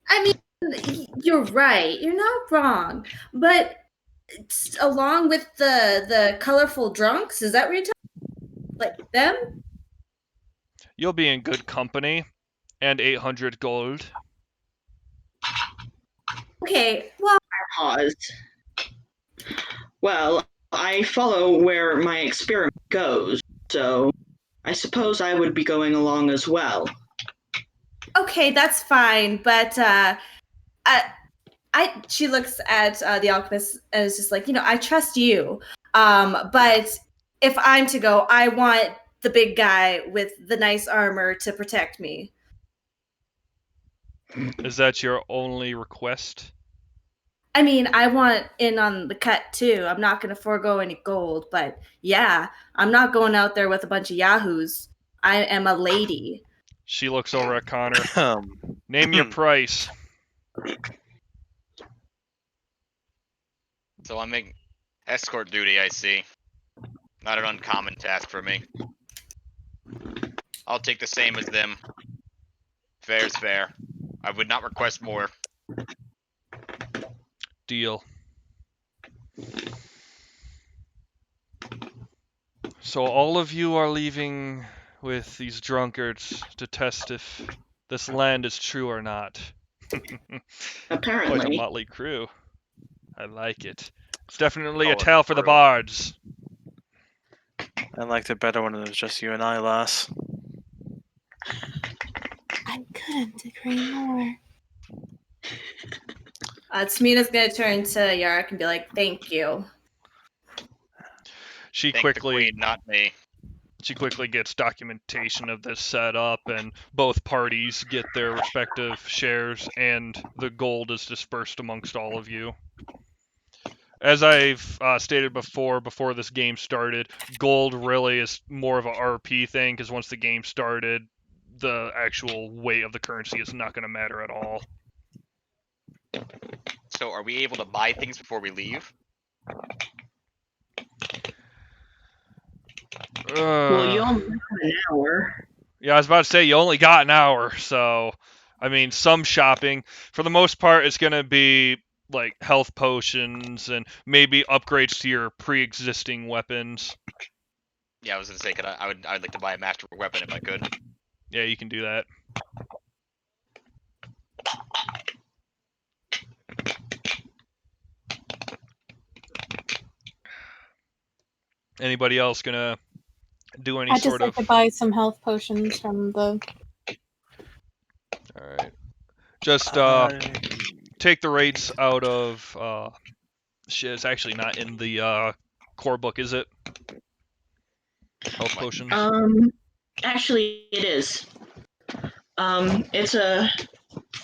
[SPEAKER 6] I mean, you're right. You're not wrong. But along with the colorful drunks, is that what you're talking? Like them?
[SPEAKER 1] You'll be in good company, and 800 gold.
[SPEAKER 6] Okay. Well,
[SPEAKER 4] Pause. Well, I follow where my experiment goes, so I suppose I would be going along as well.
[SPEAKER 6] okay, that's fine. But she looks at the alchemist and is just like, I trust you. But if I'm to go, I want the big guy with the nice armor to protect me.
[SPEAKER 1] Is that your only request?
[SPEAKER 6] I mean, I want in on the cut too. I'm not going to forego any gold, but yeah, I'm not going out there with a bunch of yahoos. I am a lady.
[SPEAKER 1] She looks over at Connor.
[SPEAKER 2] Um,
[SPEAKER 1] Name your price.
[SPEAKER 3] So I'm making escort duty, I see. Not an uncommon task for me. I'll take the same as them. Fair's fair. I would not request more.
[SPEAKER 1] Deal. So all of you are leaving with these drunkards to test if this land is true or not. Quite a
[SPEAKER 4] Apparently.
[SPEAKER 1] motley crew. I like it. It's definitely a
[SPEAKER 2] Oh,
[SPEAKER 1] tale for the
[SPEAKER 2] brutal.
[SPEAKER 1] bards.
[SPEAKER 2] I liked it better when it was just you and I, lass.
[SPEAKER 7] I couldn't agree more.
[SPEAKER 6] Tamina's going to turn to Yark and be like, thank you.
[SPEAKER 1] She
[SPEAKER 3] Thank the
[SPEAKER 1] quickly
[SPEAKER 3] queen, not me.
[SPEAKER 1] gets documentation of this set up, and both parties get their respective shares, and the gold is dispersed amongst all of you. As I've stated before this game started, gold really is more of a RP thing, because once the game started, the actual weight of the currency is not going to matter at all.
[SPEAKER 3] So are we able to buy things before we leave?
[SPEAKER 4] Well, you only have an hour.
[SPEAKER 1] Yeah, I was about to say you only got an hour, so I mean, some shopping. For the most part, it's gonna be like health potions and maybe upgrades to your pre-existing weapons.
[SPEAKER 3] Yeah, I was gonna say, I'd like to buy a master weapon if I could.
[SPEAKER 1] Yeah, you can do that. Anybody else gonna do any
[SPEAKER 7] I'd just
[SPEAKER 1] sort
[SPEAKER 7] like
[SPEAKER 1] of?
[SPEAKER 7] to buy some health potions from the.
[SPEAKER 1] All right. Just take the rates out of. Shit, it's actually not in the core book, is it? Health potions.
[SPEAKER 4] Actually, it is. It's a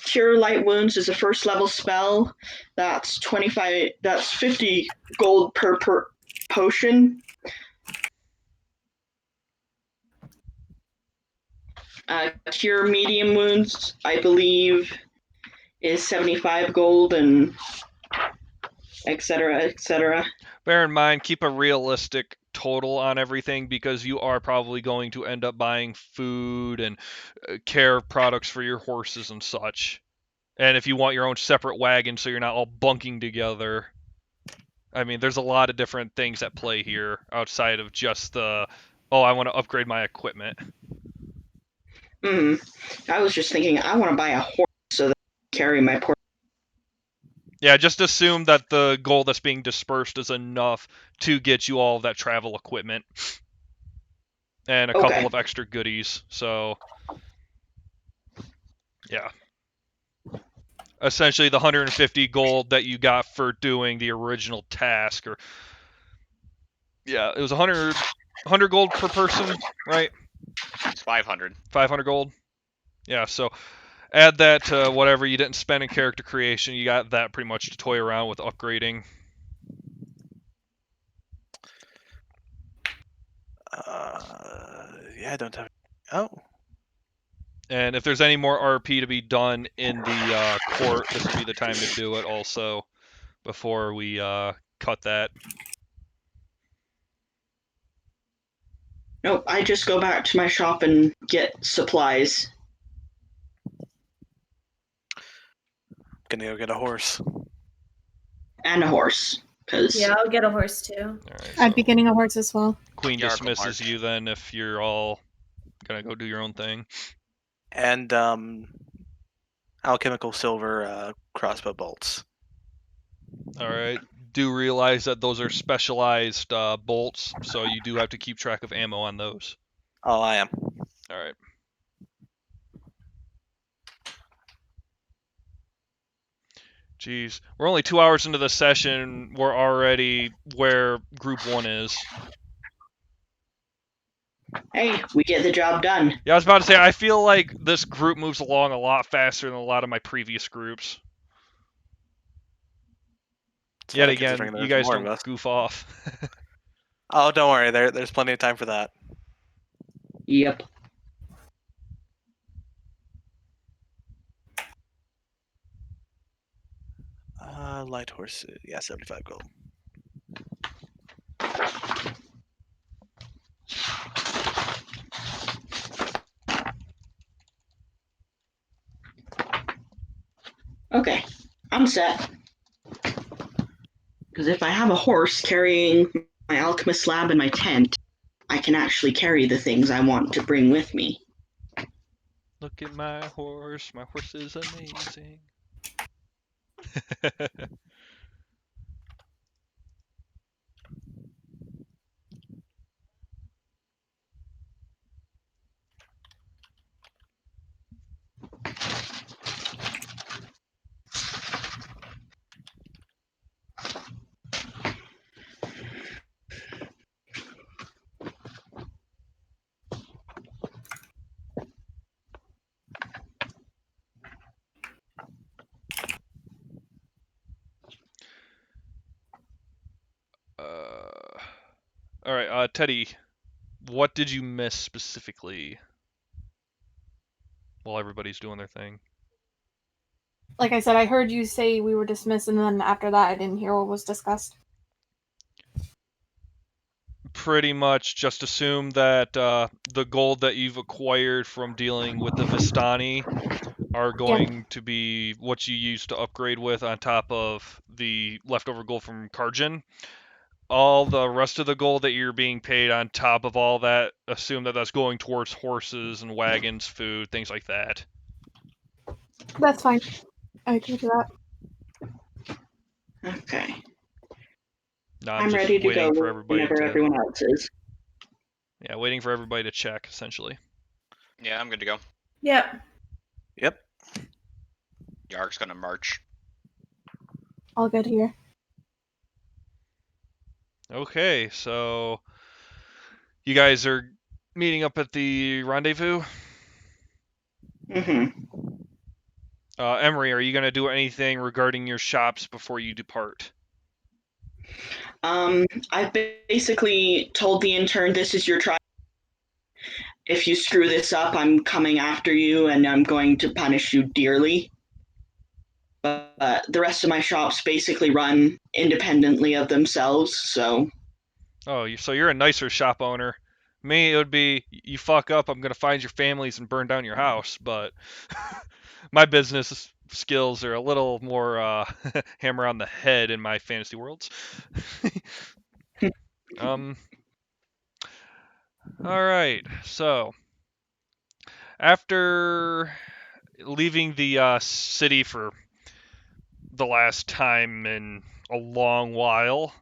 [SPEAKER 4] Cure Light Wounds is a first level spell. That's 25. That's 50 gold per potion. Cure Medium Wounds, I believe, is 75 gold, and etc. etc.
[SPEAKER 1] Bear in mind, keep a realistic total on everything, because you are probably going to end up buying food and care products for your horses and such. And if you want your own separate wagon so you're not all bunking together, I mean, there's a lot of different things at play here outside of just the, oh, I want to upgrade my equipment.
[SPEAKER 4] I was just thinking, I want to buy a horse so that I can carry my poor.
[SPEAKER 1] Yeah, just assume that the gold that's being dispersed is enough to get you all of that travel equipment and a couple of extra goodies. So, yeah. Essentially, the 150 gold that you got for doing the original task, or yeah, it was 100 gold per person, right?
[SPEAKER 3] It's 500.
[SPEAKER 1] 500 gold. Yeah, so add that to whatever you didn't spend in character creation. You got that pretty much to toy around with upgrading.
[SPEAKER 2] Yeah, I don't have. Oh,
[SPEAKER 1] And if there's any more RP to be done in the court, this would be the time to do it also. before we cut that.
[SPEAKER 4] Nope, I just go back to my shop and get supplies.
[SPEAKER 2] Gonna go get a horse.
[SPEAKER 4] And a horse. Cause
[SPEAKER 6] Yeah, I'll get a horse too.
[SPEAKER 1] All right,
[SPEAKER 5] I'd be
[SPEAKER 1] so
[SPEAKER 5] getting a horse as well.
[SPEAKER 1] Queen
[SPEAKER 3] Yargle
[SPEAKER 1] dismisses
[SPEAKER 3] March.
[SPEAKER 1] you then if you're all gonna go do your own thing.
[SPEAKER 2] And alchemical silver crossbow bolts.
[SPEAKER 1] All right. Do realize that those are specialized bolts, so you do have to keep track of ammo on those.
[SPEAKER 2] Oh, I am.
[SPEAKER 1] All right. Jeez, we're only 2 hours into the session. We're already where Group 1 is.
[SPEAKER 4] hey, we get the job done.
[SPEAKER 1] Yeah, I was about to say, I feel like this group moves along a lot faster than a lot of my previous groups.
[SPEAKER 2] It's
[SPEAKER 1] Yet
[SPEAKER 2] funny
[SPEAKER 1] again,
[SPEAKER 2] considering
[SPEAKER 1] you
[SPEAKER 2] there's
[SPEAKER 1] guys
[SPEAKER 2] more of
[SPEAKER 1] don't
[SPEAKER 2] us.
[SPEAKER 1] goof off.
[SPEAKER 2] Oh, don't worry. There's plenty of time for that.
[SPEAKER 4] Yep.
[SPEAKER 2] Light horse. Yeah, 75 gold.
[SPEAKER 4] Okay, I'm set. Because if I have a horse carrying my alchemist slab and my tent, I can actually carry the things I want to bring with me.
[SPEAKER 1] Look at my horse. My horse is amazing. All right, Teddy, what did you miss specifically while everybody's doing their thing?
[SPEAKER 5] Like I said, I heard you say we were dismissed, and then after that, I didn't hear what was discussed.
[SPEAKER 1] Pretty much just assume that the gold that you've acquired from dealing with the Vistani are going to be what you use to upgrade with on top of the leftover gold from Karjan. All the rest of the gold that you're being paid on top of all that, assume that that's going towards horses and wagons, food, things like that.
[SPEAKER 5] That's fine. I agree to that.
[SPEAKER 4] Okay.
[SPEAKER 1] No,
[SPEAKER 4] I'm
[SPEAKER 1] just
[SPEAKER 4] ready to go
[SPEAKER 1] waiting for everybody
[SPEAKER 4] whenever
[SPEAKER 1] to
[SPEAKER 4] everyone else is.
[SPEAKER 1] yeah, waiting for everybody to check essentially.
[SPEAKER 3] Yeah, I'm good to go.
[SPEAKER 6] Yep.
[SPEAKER 2] Yep.
[SPEAKER 3] Yarg's gonna march.
[SPEAKER 5] All good here.
[SPEAKER 1] Okay, so you guys are meeting up at the rendezvous.
[SPEAKER 4] Mm-hmm.
[SPEAKER 1] Emery, are you going to do anything regarding your shops before you depart?
[SPEAKER 4] I've basically told the intern this is your trial. If you screw this up, I'm coming after you and I'm going to punish you dearly. But the rest of my shops basically run independently of themselves, so
[SPEAKER 1] Oh, so you're a nicer shop owner. Me, it would be you fuck up, I'm going to find your families and burn down your house. But my business skills are a little more hammer on the head in my fantasy worlds. All right, so after leaving the city for the last time in a long while,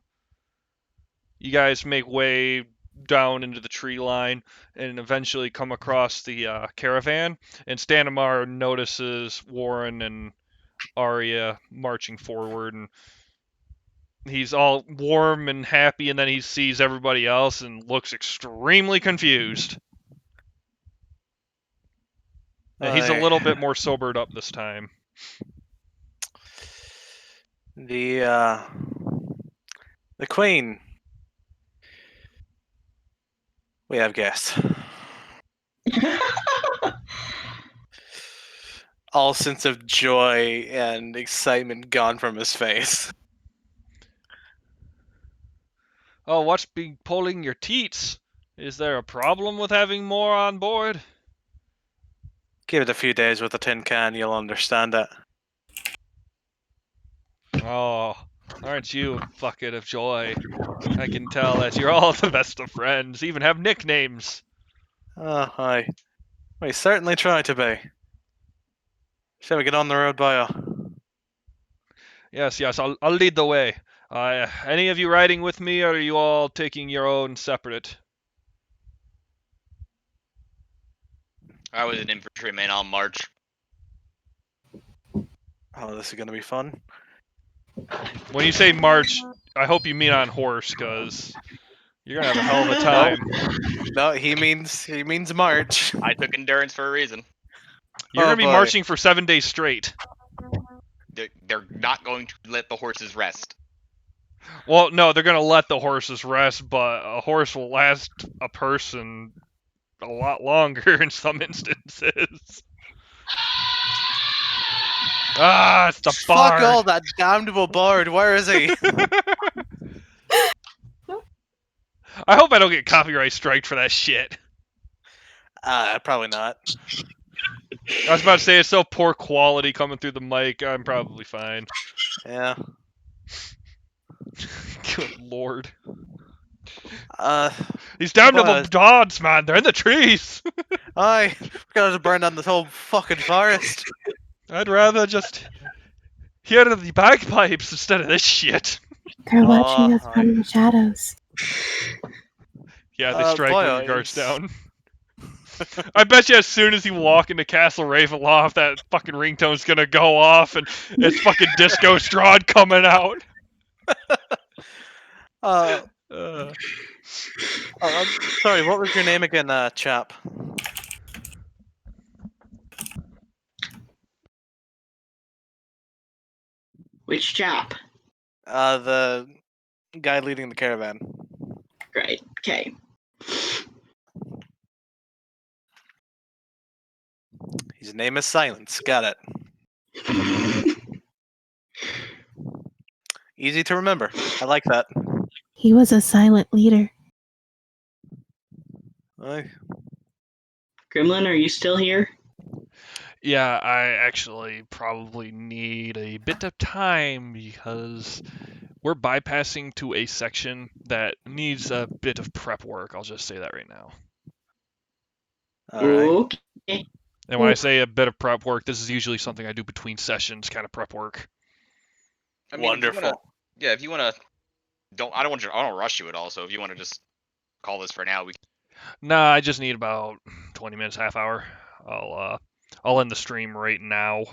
[SPEAKER 1] you guys make way down into the tree line and eventually come across the caravan. And Stanimar notices Warren and Arya marching forward, and he's all warm and happy, and then he sees everybody else and looks extremely confused. And he's a little bit more sobered up this time.
[SPEAKER 2] The Queen. We have guests. All sense of joy and excitement gone from his face.
[SPEAKER 1] Oh, what's been pulling your teats? Is there a problem with having more on board?
[SPEAKER 2] Give it a few days with a tin can, you'll understand it.
[SPEAKER 1] Oh, aren't you a bucket of joy? I can tell that you're all the best of friends, even have nicknames.
[SPEAKER 2] Oh, aye. We certainly try to be. Shall we get on the road, Bio?
[SPEAKER 1] Yes, I'll lead the way. Any of you riding with me, or are you all taking your own separate?
[SPEAKER 3] I was an infantryman. I'll march.
[SPEAKER 2] Oh, this is gonna be fun.
[SPEAKER 1] When you say march, I hope you mean on horse, cause you're gonna have a hell of a time.
[SPEAKER 2] No, he means March.
[SPEAKER 3] I took endurance for a reason.
[SPEAKER 1] You're
[SPEAKER 2] Oh,
[SPEAKER 1] gonna be
[SPEAKER 2] boy.
[SPEAKER 1] marching for 7 days straight.
[SPEAKER 3] They're not going to let the horses rest.
[SPEAKER 1] Well, no, they're gonna let the horses rest, but a horse will last a person a lot longer in some instances. Ah, it's the
[SPEAKER 2] Fuck
[SPEAKER 1] bar.
[SPEAKER 2] all that damnable bard. Where is he?
[SPEAKER 1] I hope I don't get copyright striked for that shit.
[SPEAKER 2] Probably not.
[SPEAKER 1] I was about to say it's so poor quality coming through the mic. I'm probably fine.
[SPEAKER 2] Yeah.
[SPEAKER 1] Good lord.
[SPEAKER 2] Uh,
[SPEAKER 1] These damnable
[SPEAKER 2] But-
[SPEAKER 1] dogs, man, they're in the trees.
[SPEAKER 2] aye. We're gonna burn down this whole fucking forest.
[SPEAKER 1] I'd rather just hear the bagpipes instead of this shit.
[SPEAKER 7] They're watching us
[SPEAKER 2] aye.
[SPEAKER 7] from the shadows.
[SPEAKER 1] Yeah, they strike when
[SPEAKER 2] Boyo,
[SPEAKER 1] your guard's
[SPEAKER 2] it's-
[SPEAKER 1] down. I bet you as soon as you walk into Castle Ravenloft, that fucking ringtone's gonna go off and it's fucking Disco Strahd coming out.
[SPEAKER 2] Uh,
[SPEAKER 1] Uh,
[SPEAKER 2] sorry, what was your name again, chap?
[SPEAKER 4] Which chap?
[SPEAKER 2] The guy leading the caravan.
[SPEAKER 4] Great. Okay.
[SPEAKER 2] His name is Silence. Got it. Easy to remember. I like that.
[SPEAKER 7] He was a silent leader.
[SPEAKER 2] Aye.
[SPEAKER 4] Gremlin, are you still here?
[SPEAKER 1] yeah, I actually probably need a bit of time because we're bypassing to a section that needs a bit of prep work. I'll just say that right now.
[SPEAKER 2] All right.
[SPEAKER 4] Okay.
[SPEAKER 1] And when I say a bit of prep work, this is usually something I do between sessions, kind of prep work.
[SPEAKER 3] I mean,
[SPEAKER 2] Wonderful.
[SPEAKER 3] if you wanna, I don't rush you at all. So if you wanna just call this for now, we.
[SPEAKER 1] Nah, I just need about 20 minutes, half hour. I'll end the stream right now